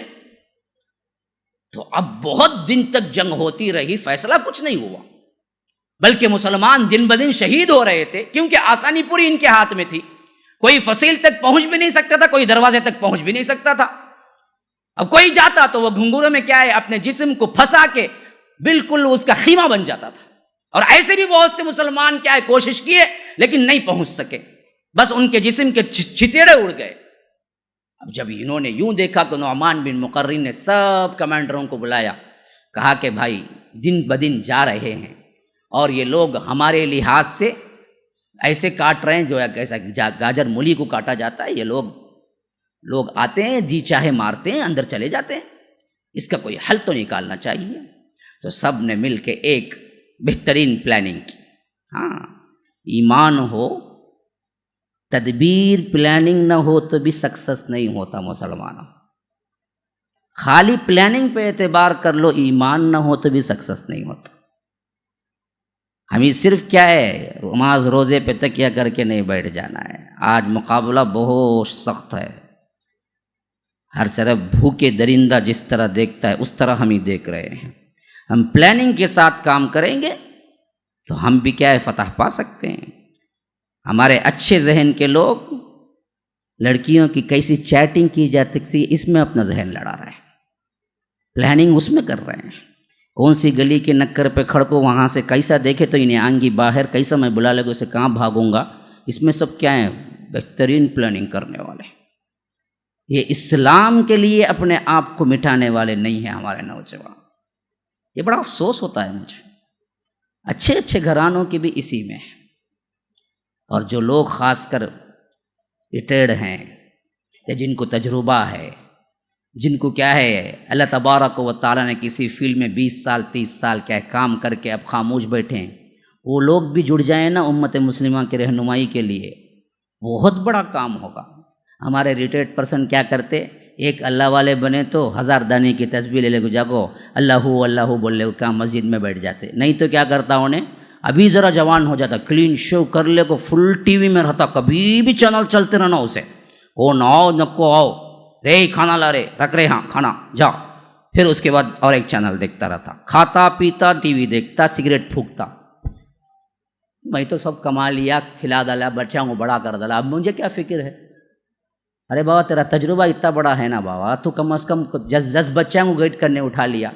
تو اب بہت دن تک جنگ ہوتی رہی, فیصلہ کچھ نہیں ہوا, بلکہ مسلمان دن بدن شہید ہو رہے تھے, کیونکہ آسانی پوری ان کے ہاتھ میں تھی. کوئی فصیل تک پہنچ بھی نہیں سکتا تھا, کوئی دروازے تک پہنچ بھی نہیں سکتا تھا. اب کوئی جاتا تو وہ گھنگرو میں کیا ہے اپنے جسم کو پھنسا کے بالکل اس کا خیمہ بن جاتا تھا. اور ایسے بھی بہت سے مسلمان کیا ہے کوشش کیے لیکن نہیں پہنچ سکے, بس ان کے جسم کے چھتیڑے اڑ گئے. اب جب انہوں نے یوں دیکھا کہ نعمان بن مقرن نے سب کمانڈروں کو بلایا, کہا کہ بھائی دن بدن جا رہے ہیں اور یہ لوگ ہمارے لحاظ سے ایسے کاٹ رہے ہیں جو ایسا گاجر مولی کو کاٹا جاتا ہے, یہ لوگ آتے ہیں جی چاہے مارتے ہیں, اندر چلے جاتے ہیں, اس کا کوئی حل تو نکالنا چاہیے. تو سب نے مل کے ایک بہترین پلاننگ کی. ہاں, ایمان ہو, تدبیر پلاننگ نہ ہو تو بھی سکسس نہیں ہوتا مسلمانوں. خالی پلاننگ پہ اعتبار کر لو, ایمان نہ ہو تو بھی سکسس نہیں ہوتا. ہمیں صرف کیا ہے نماز روزے پہ تکیہ کر کے نہیں بیٹھ جانا ہے. آج مقابلہ بہت سخت ہے, ہر طرف بھوکے درندہ جس طرح دیکھتا ہے اس طرح ہم ہی دیکھ رہے ہیں. ہم پلاننگ کے ساتھ کام کریں گے تو ہم بھی کیا ہے فتح پا سکتے ہیں. ہمارے اچھے ذہن کے لوگ لڑکیوں کی کیسی چیٹنگ کی جاتی تھی اس میں اپنا ذہن لڑا رہے ہیں, پلاننگ اس میں کر رہے ہیں. کون سی گلی کے نکر پہ کھڑکو وہاں سے کیسا دیکھے تو انہیں آنگی باہر, کیسا میں بلا لے گا اسے کہاں بھاگوں گا, اس میں سب کیا ہیں بہترین پلاننگ کرنے والے. یہ اسلام کے لیے اپنے آپ کو مٹانے والے نہیں ہیں ہمارے نوجوان. یہ بڑا افسوس ہوتا ہے مجھے, اچھے اچھے گھرانوں کی بھی اسی میں ہے. اور جو لوگ خاص کر ریٹائرڈ ہیں یا جن کو تجربہ ہے, جن کو کیا ہے اللہ تبارک و تعالیٰ نے کسی فیلڈ میں 20 سال 30 سال کیا ہے کام کر کے اب خاموش بیٹھے ہیں, وہ لوگ بھی جڑ جائیں نا امت مسلمہ کی رہنمائی کے لیے, بہت بڑا کام ہوگا. ہمارے ریٹائرڈ پرسن کیا کرتے, ایک اللہ والے بنے تو 1000 دانے کی تسبیح لے لے کو جاگو اللہ اللہ بول لے کو کیا مسجد میں بیٹھ جاتے. نہیں تو کیا کرتا انہیں ابھی ذرا جوان ہو جاتا, کلین شیو کر لے کو فل ٹی وی میں رہتا, کبھی بھی چینل چلتے رہنا اسے, او نہ آؤ نہ کو آؤ رے کھانا لا رے رکھ رہے ہاں کھانا جاؤ. پھر اس کے بعد اور ایک چینل دیکھتا رہتا, کھاتا پیتا ٹی وی دیکھتا, سگریٹ پھونکتا. میں تو سب کما لیا, کھلا ڈالا, بچوں کو بڑا کر ڈالا, اب مجھے کیا فکر ہے. ارے بابا تیرا تجربہ اتنا بڑا ہے نا بابا, تو کم از کم 10 بچوں کو گائیڈ کرنے اٹھا لیا,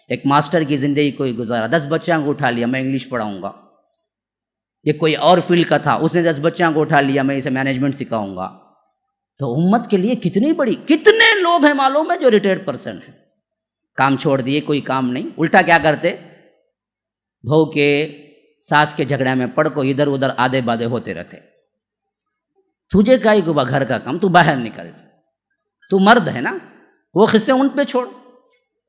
ایک ماسٹر کی زندگی کوئی گزارا, 10 بچوں کو اٹھا لیا میں انگلش پڑھاؤں گا. یہ کوئی اور فیلڈ کا تھا, اس نے 10 بچوں کو اٹھا لیا میں اسے مینجمنٹ سکھاؤں گا. تو امت کے لیے کتنی بڑی, کتنے لوگ ہیں معلوم ہے جو ریٹائرڈ پرسن ہیں, کام چھوڑ دیے, کوئی کام نہیں, الٹا کیا کرتے بہو کے ساس کے جھگڑے میں پڑ کو ادھر ادھر آدھے بادے ہوتے رہتے. تجھے کائی کو گھر کا کام, تو باہر نکل, تو مرد ہے نا, وہ قصے ان پہ چھوڑ.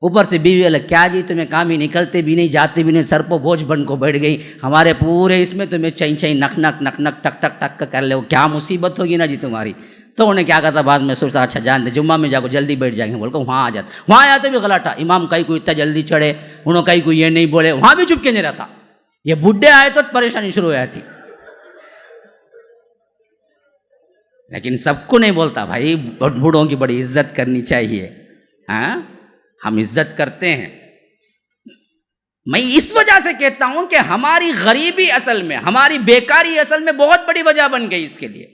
اوپر سے بیوی الگ, کیا جی تمہیں کام ہی نکلتے بھی نہیں جاتے بھی نہیں, سر پہ بوجھ بن کو بیٹھ گئی, ہمارے پورے اس میں تمہیں چین چین نک نک نک نک ٹک ٹک ٹک کر لے, وہ کیا مصیبت ہوگی نا جی تمہاری. تو انہیں کیا کرتا بعد میں سوچتا اچھا جانتے جمعہ میں جا کو جلدی بیٹھ جائیں گے بول کر وہاں آ جاتا. وہاں آتے بھی غلط تھا, امام کہیں کوئی اتنا جلدی چڑھے, انہوں کہیں کوئی یہ نہیں بولے, وہاں بھی چپ کے نہیں رہتا. یہ بڈھے آئے تو پریشانی شروع ہو جاتی. لیکن سب کو نہیں بولتا بھائی, بوڑھوں کی بڑی عزت کرنی چاہیے. ہاں ہم عزت کرتے ہیں. میں اس وجہ سے کہتا ہوں کہ ہماری غریبی اصل میں, ہماری بیکاری اصل میں بہت بڑی وجہ بن گئی اس کے لیے.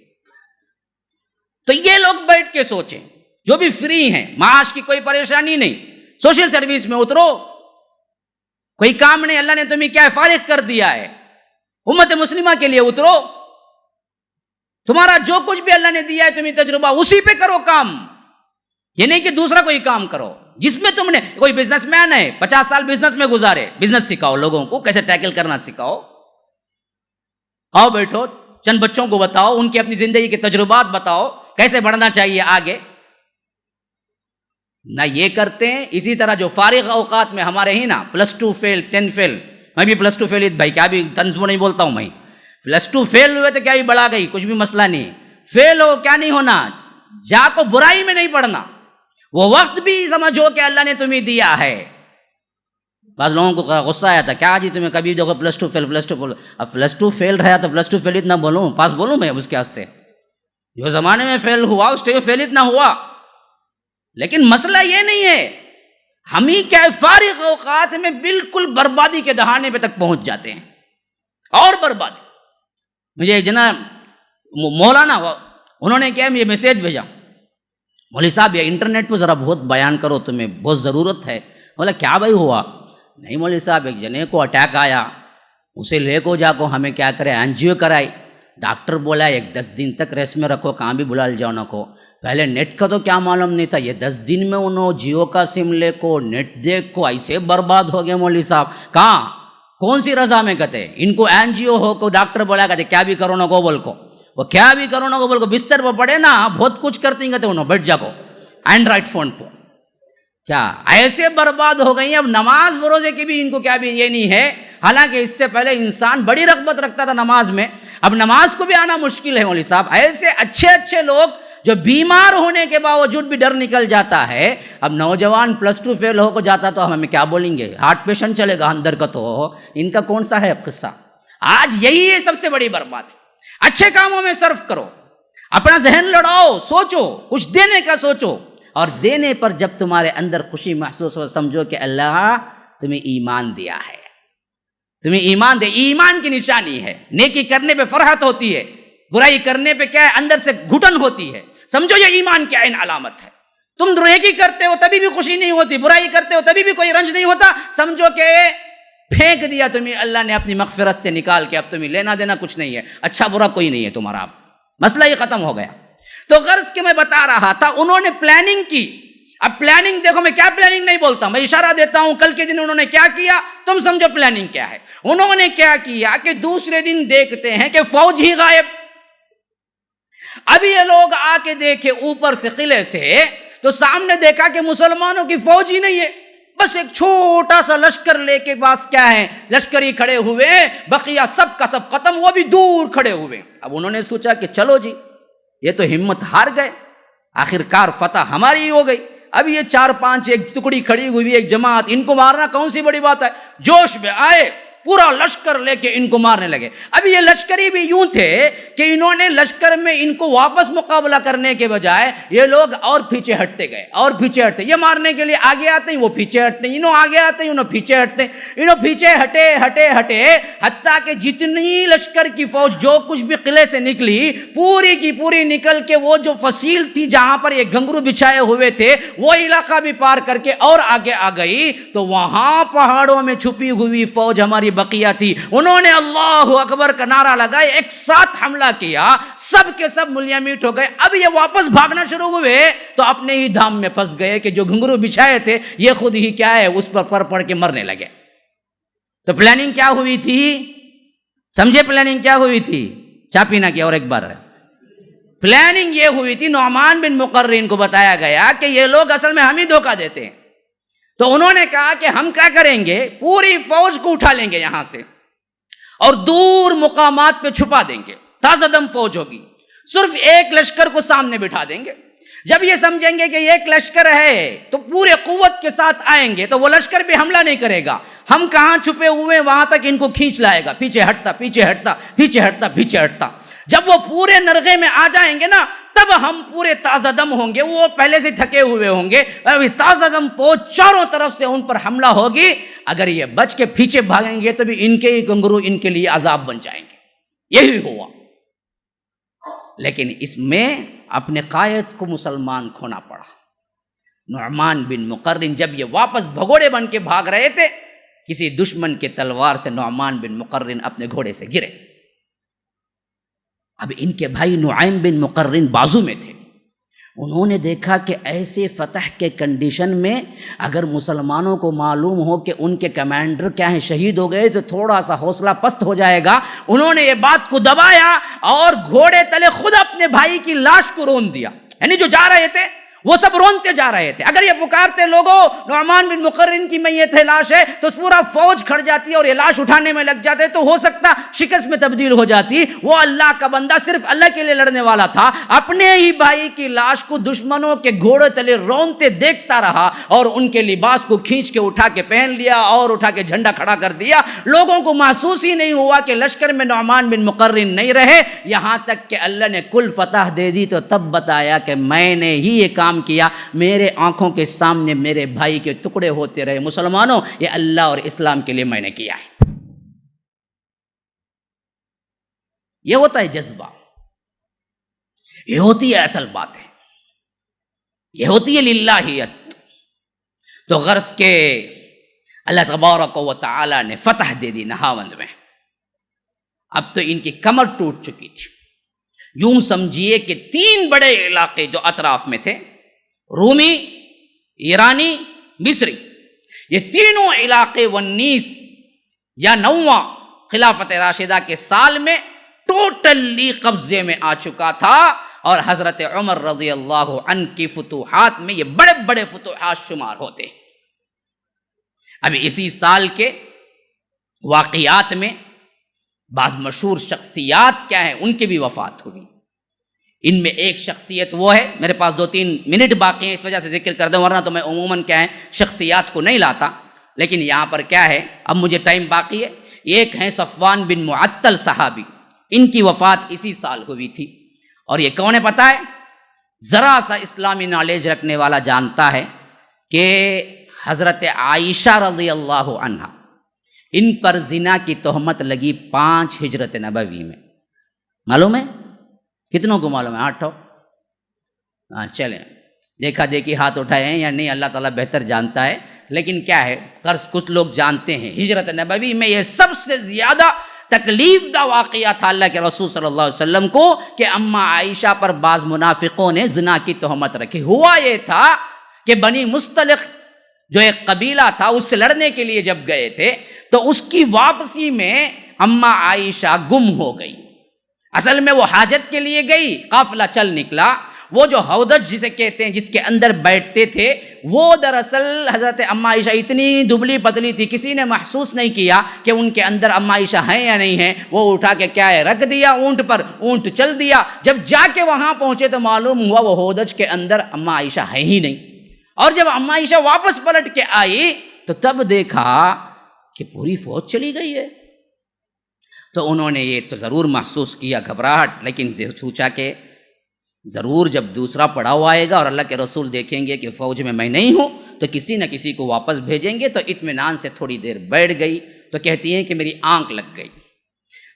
تو یہ لوگ بیٹھ کے سوچیں, جو بھی فری ہیں, معاش کی کوئی پریشانی نہیں, سوشل سروس میں اترو, کوئی کام نہیں, اللہ نے تمہیں کیا فارغ کر دیا ہے, امت مسلمہ کے لیے اترو, تمہارا جو کچھ بھی اللہ نے دیا ہے تمہیں تجربہ, اسی پہ کرو کام. یہ نہیں کہ دوسرا کوئی کام کرو جس میں تم نے, کوئی بزنس مین ہے 50 سال بزنس میں گزارے, بزنس سکھاؤ, لوگوں کو کیسے ٹیکل کرنا سکھاؤ. آؤ بیٹھو, چند بچوں کو بتاؤ, ان کی اپنی زندگی کے تجربات بتاؤ, کیسے بڑھنا چاہیے آگے. نہ یہ کرتے ہیں. اسی طرح جو فارغ اوقات میں ہمارے ہی نا +2 فیل 10 فیل, میں بھی +2 فیل بھائی, کیا بھی طنز نہیں بولتا ہوں میں, +2 فیل ہوئے تو کیا بھی بڑھا گئی, کچھ بھی مسئلہ نہیں. فیل ہو کیا نہیں ہونا, جا کو برائی میں نہیں پڑھنا, وہ وقت بھی سمجھو کہ اللہ نے تمہیں دیا ہے. بعض لوگوں کو غصہ آیا تھا, کیا جی تمہیں کبھی دیکھو +2 فیل +2 بولو. اب +2 فیل رہا تو +2 فیل اتنا بولوں, پاس بولوں میں اب اس کے واسطے. جو زمانے میں فیل ہوا اس ٹائم فیل اتنا ہوا. لیکن مسئلہ یہ نہیں ہے, ہم ہی کیا فارغ اوقات میں بالکل بربادی کے دہانے پہ تک پہنچ جاتے ہیں, اور بربادی. مجھے جناب مولانا انہوں نے کیا مجھے میسیج بھیجا, مولوی صاحب یہ انٹرنیٹ پہ ذرا بہت بیان کرو, تمہیں بہت ضرورت ہے. بولا کیا بھائی ہوا؟ نہیں مولوی صاحب ایک جنے کو اٹیک آیا, اسے لے کو جا کو ہمیں کیا کرے انجیو کرائی. ڈاکٹر بولا 10 دن تک ریسٹ میں رکھو, کہاں بھی بلا جاؤ نہ کو. پہلے نیٹ کا تو کیا معلوم نہیں تھا, یہ 10 دن میں انہوں جیو کا سم لے کو نیٹ دیکھ کو ایسے برباد ہو گئے مولوی صاحب. کہاں کون سی رضا میں کہتے, ان کو انجیو ہو کو ڈاکٹر بولا کہتے کیا بھی کرو نہ کو بول کو, وہ کیا بھی کرو نہ کو بول کو بستر پہ پڑے نا بہت کچھ کرتی کہتے انہوں بیٹھ جا کو اینڈرائڈ فون پہ. کیا ایسے برباد ہو گئی. اب نماز بروزے کی بھی ان کو کیا بھی یہ نہیں ہے, حالانکہ اس سے پہلے انسان بڑی رغبت رکھتا تھا نماز میں, اب نماز کو بھی آنا مشکل ہے مولوی صاحب. ایسے اچھے لوگ جو بیمار ہونے کے باوجود بھی ڈر نکل جاتا ہے. اب نوجوان +2 فیل ہو کو جاتا تو ہمیں کیا بولیں گے, ہارٹ پیشنٹ چلے گا اندر کا, تو ان کا کون سا ہے قصہ. آج یہی ہے سب سے بڑی برباد. اچھے کاموں میں صرف کرو, اپنا ذہن لڑاؤ, سوچو, کچھ دینے کا سوچو, اور دینے پر جب تمہارے اندر خوشی محسوس ہو سمجھو کہ اللہ تمہیں ایمان دیا ہے, تمہیں ایمان دے. ایمان کی نشانی ہے, نیکی کرنے پہ فرحت ہوتی ہے, برائی کرنے پہ کیا ہے اندر سے گھٹن ہوتی ہے. سمجھو یہ ایمان کی عین علامت ہے. تم نیکی کرتے ہو تبھی بھی خوشی نہیں ہوتی, برائی کرتے ہو تبھی بھی کوئی رنج نہیں ہوتا, سمجھو کہ پھینک دیا تمہیں اللہ نے اپنی مغفرت سے نکال کے, اب تمہیں لینا دینا کچھ نہیں ہے, اچھا برا کوئی نہیں ہے تمہارا, اب مسئلہ ہی ختم ہو گیا. تو غرض کہ میں بتا رہا تھا انہوں نے پلاننگ کی. اب پلاننگ دیکھو, میں کیا پلاننگ نہیں بولتا, میں اشارہ دیتا ہوں. کل کے دن انہوں نے کیا کیا تم سمجھو پلاننگ کیا ہے. انہوں نے کیا کیا کہ دوسرے دن دیکھتے ہیں کہ فوج ہی غائب. اب یہ لوگ آ کے دیکھے اوپر سے قلعے سے, تو سامنے دیکھا کہ مسلمانوں کی فوج ہی نہیں ہے, بس ایک چھوٹا سا لشکر لے کے پاس کیا ہے لشکری کھڑے ہوئے, بقیہ سب کا سب ختم, وہ بھی دور کھڑے ہوئے. اب انہوں نے سوچا کہ چلو جی یہ تو ہمت ہار گئے, آخر کار فتح ہماری ہی ہو گئی. اب یہ 4-5 ایک ٹکڑی کھڑی ہوئی, ایک جماعت, ان کو مارنا کون سی بڑی بات ہے. جوش میں آئے, پورا لشکر لے کے ان کو مارنے لگے. اب یہ لشکری بھی یوں تھے کہ انہوں نے لشکر میں ان کو واپس مقابلہ کرنے کے بجائے یہ لوگ اور پیچھے ہٹتے گئے, اور پیچھے ہٹتے. یہ مارنے کے لیے آگے آتے ہیں, وہ پیچھے ہٹتے ہیں, انہوں آگے آتے ہیں, انہوں پیچھے ہٹتے ہیں, انہوں پیچھے ہٹے, حتیٰ کہ جتنی لشکر کی فوج جو کچھ بھی قلعے سے نکلی پوری کی پوری نکل کے وہ جو فصیل تھی جہاں پر یہ گھنگرو بچھائے ہوئے تھے وہ علاقہ بھی پار کر کے اور آگے آ گئی. تو وہاں پہاڑوں میں چھپی ہوئی فوج ہماری بقیہ تھی. انہوں نے اللہ اکبر کا نعرہ لگائے, ایک ساتھ حملہ کیا, سب کے سب ملیاں میٹ ہو گئے. اب یہ واپس بھاگنا شروع ہوئے تو اپنے ہی دھام میں پھنس گئے کہ جو گھنگرو بچھائے تھے یہ خود ہی کیا ہے اس پر پڑ کے مرنے لگے. تو پلاننگ کیا ہوئی تھی سمجھے, پلاننگ کیا ہوئی تھی, چاپی نہ کیا. اور ایک بار پلاننگ یہ ہوئی تھی, نعمان بن مقرن کو بتایا گیا کہ یہ لوگ اصل میں ہم ہی دھوکہ دیتے ہیں. تو انہوں نے کہا کہ ہم کیا کریں گے, پوری فوج کو اٹھا لیں گے یہاں سے اور دور مقامات پہ چھپا دیں گے, تازہ دم فوج ہوگی. صرف ایک لشکر کو سامنے بٹھا دیں گے. جب یہ سمجھیں گے کہ ایک لشکر ہے تو پورے قوت کے ساتھ آئیں گے تو وہ لشکر بھی حملہ نہیں کرے گا. ہم کہاں چھپے ہوئے وہاں تک ان کو کھینچ لائے گا, پیچھے ہٹتا پیچھے ہٹتا پیچھے ہٹتا پیچھے ہٹتا. جب وہ پورے نرغے میں آ جائیں گے نا تب ہم پورے تازہ دم ہوں گے. وہ پہلے سے تھکے ہوئے ہوں گے, تازہ دم فوج چاروں طرف سے ان پر حملہ ہوگی. اگر یہ بچ کے پیچھے بھاگیں گے تو بھی ان کے ہی کنگرو ان کے لیے عذاب بن جائیں گے. یہی ہوا. لیکن اس میں اپنے قائد کو مسلمان کھونا پڑا. نعمان بن مقرن جب یہ واپس بھگوڑے بن کے بھاگ رہے تھے, کسی دشمن کے تلوار سے نعمان بن مقرن اپنے گھوڑے سے گرے. اب ان کے بھائی نعیم بن مقرن بازو میں تھے. انہوں نے دیکھا کہ ایسے فتح کے کنڈیشن میں اگر مسلمانوں کو معلوم ہو کہ ان کے کمانڈر کیا ہیں شہید ہو گئے تو تھوڑا سا حوصلہ پست ہو جائے گا. انہوں نے یہ بات کو دبایا اور گھوڑے تلے خود اپنے بھائی کی لاش کو رون دیا. یعنی جو جا رہے تھے وہ سب رونتے جا رہے تھے. اگر یہ پکارتے لوگوں نعمان بن مقرن کی میت ہے, لاش ہے, تو پورا فوج کھڑ جاتی اور یہ لاش اٹھانے میں لگ جاتے تو ہو سکتا شکست میں تبدیل ہو جاتی. وہ اللہ کا بندہ صرف اللہ کے لیے لڑنے والا تھا. اپنے ہی بھائی کی لاش کو دشمنوں کے گھوڑے تلے رونتے دیکھتا رہا اور ان کے لباس کو کھینچ کے اٹھا کے پہن لیا اور اٹھا کے جھنڈا کھڑا کر دیا. لوگوں کو محسوس ہی نہیں ہوا کہ لشکر میں نعمان بن مقرن نہیں رہے, یہاں تک کہ اللہ نے کل فتح دے دی تو تب بتایا کہ میں نے ہی یہ کام کیا. میرے آنکھوں کے سامنے میرے بھائی کے ٹکڑے ہوتے رہے. مسلمانوں, یہ اللہ اور اسلام کے لیے میں نے کیا ہے. یہ ہوتا ہے جذبہ, یہ ہوتی ہے اصل بات ہے, یہ ہوتی ہے للہیت. تو غرض کے اللہ تبارک و تعالی نے فتح دے دی نہاوند میں. اب تو ان کی کمر ٹوٹ چکی تھی. یوں سمجھیے کہ 3 بڑے علاقے جو اطراف میں تھے, رومی, ایرانی, مصری, یہ تینوں علاقے 19 یا 9واں خلافت راشدہ کے سال میں ٹوٹلی قبضے میں آ چکا تھا. اور حضرت عمر رضی اللہ عنہ کی فتوحات میں یہ بڑے بڑے فتوحات شمار ہوتے. اب اسی سال کے واقعات میں بعض مشہور شخصیات کیا ہیں, ان کی بھی وفات ہوئی. ان میں ایک شخصیت وہ ہے, میرے پاس 2-3 منٹ باقی ہیں اس وجہ سے ذکر کر دوں, ورنہ تو میں عموماً کیا ہے شخصیات کو نہیں لاتا, لیکن یہاں پر کیا ہے اب مجھے ٹائم باقی ہے. ایک ہیں صفوان بن معطل صحابی, ان کی وفات اسی سال ہوئی تھی. اور یہ کون ہے پتہ ہے؟ ذرا سا اسلامی نالج رکھنے والا جانتا ہے کہ حضرت عائشہ رضی اللہ عنہا, ان پر زنا کی تہمت لگی 5 ہجرت نبوی میں. معلوم ہے کتنوں کو معلوم ہے؟ 8. ہاں چلیں, دیکھا دیکھی ہاتھ اٹھائے ہیں یا نہیں اللہ تعالیٰ بہتر جانتا ہے. لیکن کیا ہے قرض کچھ لوگ جانتے ہیں ہجرت نبوی میں یہ سب سے زیادہ تکلیف دہ واقعہ تھا اللہ کے رسول صلی اللہ علیہ وسلم کو کہ اماں عائشہ پر بعض منافقوں نے زنا کی تہمت رکھی. ہوا یہ تھا کہ بنی مستلق جو ایک قبیلہ تھا اس سے لڑنے کے لیے جب گئے تھے تو اس کی واپسی میں اماں عائشہ گم ہو گئی. اصل میں وہ حاجت کے لیے گئی, قافلہ چل نکلا. وہ جو ہودج جسے کہتے ہیں جس کے اندر بیٹھتے تھے وہ دراصل حضرت اماں عائشہ اتنی دبلی پتلی تھی, کسی نے محسوس نہیں کیا کہ ان کے اندر اماں عائشہ ہیں یا نہیں ہیں. وہ اٹھا کے کیا ہے رکھ دیا اونٹ پر, اونٹ چل دیا. جب جا کے وہاں پہنچے تو معلوم ہوا وہ ہودج کے اندر اماں عائشہ ہے ہی نہیں. اور جب اماں عائشہ واپس پلٹ کے آئی تو تب دیکھا کہ پوری فوج چلی گئی ہے. تو انہوں نے یہ تو ضرور محسوس کیا گھبراہٹ, لیکن سوچا کہ ضرور جب دوسرا پڑاؤ آئے گا اور اللہ کے رسول دیکھیں گے کہ فوج میں نہیں ہوں تو کسی نہ کسی کو واپس بھیجیں گے. تو اطمینان سے تھوڑی دیر بیٹھ گئی تو کہتی ہیں کہ میری آنکھ لگ گئی.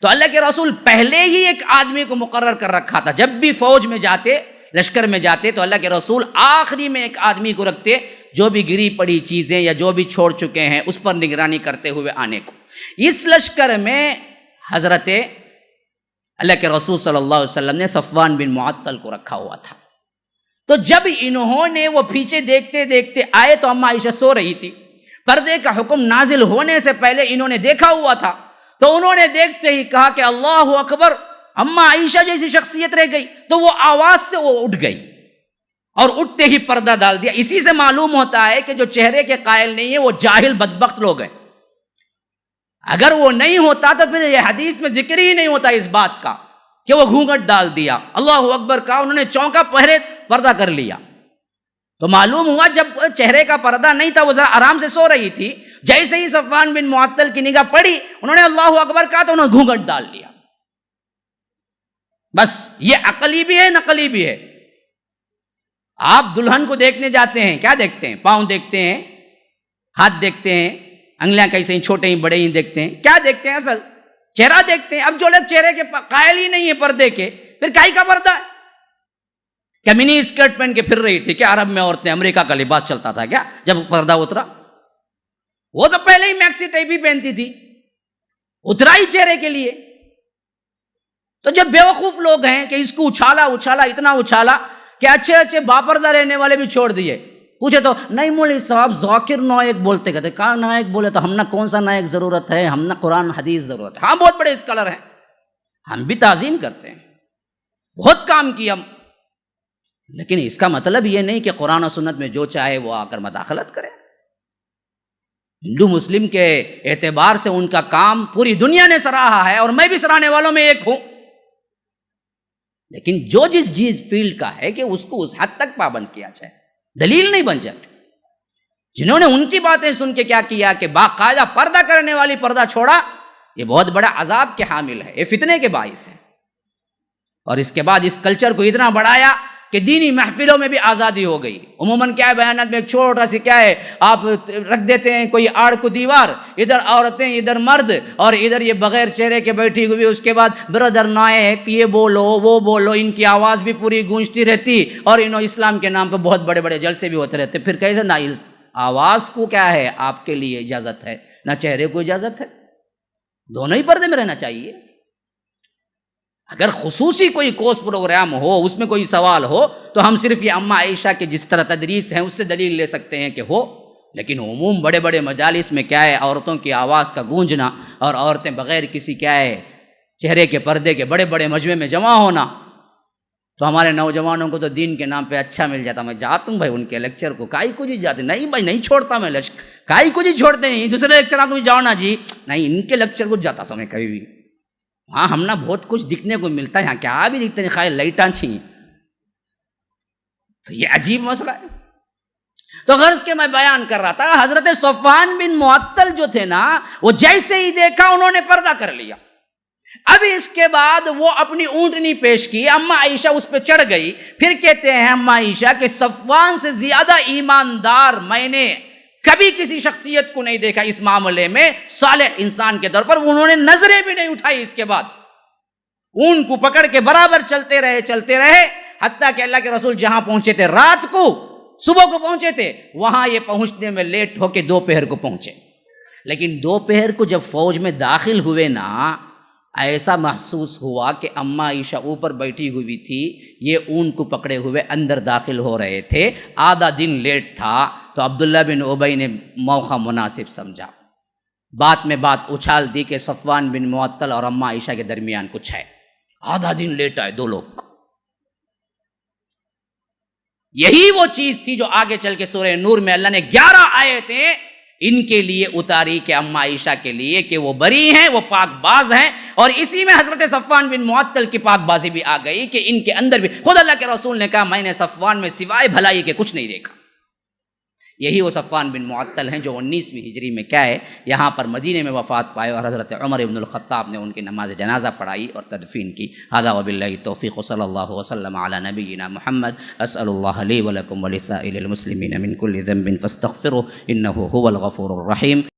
تو اللہ کے رسول پہلے ہی ایک آدمی کو مقرر کر رکھا تھا, جب بھی فوج میں جاتے لشکر میں جاتے تو اللہ کے رسول آخری میں ایک آدمی کو رکھتے جو بھی گری پڑی چیزیں یا جو بھی چھوڑ چکے ہیں اس پر نگرانی کرتے ہوئے آنے کو. اس لشکر میں حضرت اللہ کے رسول صلی اللہ علیہ وسلم نے صفوان بن معطل کو رکھا ہوا تھا. تو جب انہوں نے وہ پیچھے دیکھتے دیکھتے آئے تو اماں عائشہ سو رہی تھی. پردے کا حکم نازل ہونے سے پہلے انہوں نے دیکھا ہوا تھا. تو انہوں نے دیکھتے ہی کہا کہ اللہ اکبر, اماں عائشہ جیسی شخصیت رہ گئی. تو وہ آواز سے وہ اٹھ گئی اور اٹھتے ہی پردہ ڈال دیا. اسی سے معلوم ہوتا ہے کہ جو چہرے کے قائل نہیں ہیں وہ جاہل بدبخت لوگ ہیں. اگر وہ نہیں ہوتا تو پھر یہ حدیث میں ذکر ہی نہیں ہوتا اس بات کا کہ وہ گھونگھٹ ڈال دیا، اللہ اکبر کہا، انہوں نے چونکا، پہرے پردہ کر لیا. تو معلوم ہوا جب چہرے کا پردہ نہیں تھا، وہ ذرا آرام سے سو رہی تھی. جیسے ہی صفوان بن معطل کی نگاہ پڑی، انہوں نے اللہ اکبر کہا تو انہوں نے گھونگھٹ ڈال لیا. بس یہ عقلی بھی ہے، نقلی بھی ہے. آپ دلہن کو دیکھنے جاتے ہیں، کیا دیکھتے ہیں؟ پاؤں دیکھتے ہیں، ہاتھ دیکھتے ہیں، انگلیاں کیسے چھوٹے ہی بڑے ہی دیکھتے ہیں. کیا دیکھتے ہیں؟ اصل چہرہ دیکھتے ہیں. اب جو لوگ چہرے کے قائل ہی نہیں ہے پردے کے، پھر کائی کا پردہ ہے؟ کیا منی اسکرٹ پہن کے پھر رہی تھی کیا عرب میں عورتیں؟ امریکہ کا لباس چلتا تھا کیا جب پردہ اترا؟ وہ تو پہلے ہی میکسی ٹائپ ہی پہنتی تھی، اترا ہی چہرے کے لیے. تو جب بیوقوف لوگ ہیں کہ اس کو اچھالا اتنا اچھالا کہ اچھے اچھے باپردہ رہنے والے بھی چھوڑ دیے. پوچھے تو نہیں مولوی صاحب ذاکر نائک بولتے، کہتے کہاں نائک بولے تو ہم نہ کون سا نائک ضرورت ہے، ہم نہ قرآن حدیث ضرورت ہے. ہاں بہت بڑے اسکالر ہیں، ہم بھی تعظیم کرتے ہیں، بہت کام کیا، لیکن اس کا مطلب یہ نہیں کہ قرآن و سنت میں جو چاہے وہ آ کر مداخلت کرے. ہندو مسلم کے اعتبار سے ان کا کام پوری دنیا نے سراہا ہے اور میں بھی سراہنے والوں میں ایک ہوں. لیکن جو جس چیز فیلڈ کا ہے کہ اس کو اس حد تک پابند کیا جائے، دلیل نہیں بن جاتی. جنہوں نے ان کی باتیں سن کے کیا کیا کہ باقاعدہ پردہ کرنے والی پردہ چھوڑا، یہ بہت بڑا عذاب کے حامل ہے، یہ فتنے کے باعث ہے. اور اس کے بعد اس کلچر کو اتنا بڑھایا کہ دینی محفلوں میں بھی آزادی ہو گئی. عموماً کیا ہے بیانات میں ایک چھوٹا سی کیا ہے آپ رکھ دیتے ہیں کوئی آڑ کو دیوار، ادھر عورتیں ادھر مرد اور ادھر یہ بغیر چہرے کے بیٹھی ہوئی. اس کے بعد برادر نائک یہ بولو وہ بولو، ان کی آواز بھی پوری گونجتی رہتی اور انہوں اسلام کے نام پہ بہت بڑے بڑے جلسے بھی ہوتے رہتے. پھر کیسے نہ آواز کو کیا ہے آپ کے لیے اجازت ہے، نہ چہرے کو اجازت ہے، دونوں ہی پردے میں رہنا چاہیے. اگر خصوصی کوئی کورس پروگرام ہو، اس میں کوئی سوال ہو تو ہم صرف یہ اما عائشہ کے جس طرح تدریس ہیں اس سے دلیل لے سکتے ہیں کہ ہو. لیکن عموم بڑے بڑے مجالس میں کیا ہے عورتوں کی آواز کا گونجنا اور عورتیں بغیر کسی کیا ہے چہرے کے پردے کے بڑے بڑے مجمع میں جمع ہونا. تو ہمارے نوجوانوں کو تو دین کے نام پہ اچھا مل جاتا. میں جاتا ہوں بھائی ان کے لیکچر کو، کائی کو جی جاتے نہیں بھائی، نہیں چھوڑتا میں کائی کو جی چھوڑتے ہیں دوسرے لیکچر کو بھی جاؤ نا جی، نہیں ان کے لیکچر کو جاتا سو میں کبھی بھی. ہاں ہم نا بہت کچھ دکھنے کو ملتا ہے، یہاں کیا بھی دکھتے ہیں خیر لائٹاں چھیں. تو یہ عجیب مسئلہ ہے. تو غرض کے میں بیان کر رہا تھا حضرت صفوان بن معطل جو تھے نا، وہ جیسے ہی دیکھا انہوں نے پردہ کر لیا. اب اس کے بعد وہ اپنی اونٹنی پیش کی، اما عائشہ اس پہ چڑھ گئی. پھر کہتے ہیں اما عائشہ کہ صفوان سے زیادہ ایماندار میں نے کبھی کسی شخصیت کو نہیں دیکھا اس معاملے میں، صالح انسان کے طور پر. انہوں نے نظریں بھی نہیں اٹھائی. اس کے بعد اون کو پکڑ کے برابر چلتے رہے حتیٰ کہ اللہ کے رسول جہاں پہنچے تھے رات کو، صبح کو پہنچے تھے، وہاں یہ پہنچنے میں لیٹ ہو کے دوپہر کو پہنچے. لیکن دوپہر کو جب فوج میں داخل ہوئے نا، ایسا محسوس ہوا کہ اما عائشہ اوپر بیٹھی ہوئی تھی، یہ اون کو پکڑے ہوئے اندر داخل ہو رہے تھے. آدھا دن لیٹ تھا تو عبداللہ بن ابی نے موقع مناسب سمجھا، بات میں بات اچھال دی کہ صفوان بن معطل اور اما عائشہ کے درمیان کچھ ہے. آدھا دن لیٹ آئے دو لوگ. یہی وہ چیز تھی جو آگے چل کے سورہ نور میں اللہ نے 11 آیتیں ان کے لیے اتاری کہ اما عائشہ کے لیے کہ وہ بری ہیں، وہ پاک باز ہیں. اور اسی میں حضرت صفوان بن معطل کی پاک بازی بھی آ گئی کہ ان کے اندر بھی خود اللہ کے رسول نے کہا میں نے صفوان میں سوائے بھلائی کے کچھ نہیں دیکھا. یہی وہ صفوان بن معطل ہیں جو 19ویں ہجری میں کیا ہے یہاں پر مدینے میں وفات پائے اور حضرت عمر ابن الخطاب نے ان کی نماز جنازہ پڑھائی اور تدفین کی. ھذا وباللہ التوفیق صلی اللہ وسلم علی نبینا محمد. اسأل اللہ لی ولکم ولسائر المسلمین من کل ذنب فاستغفروه انه هو الغفور الرحیم.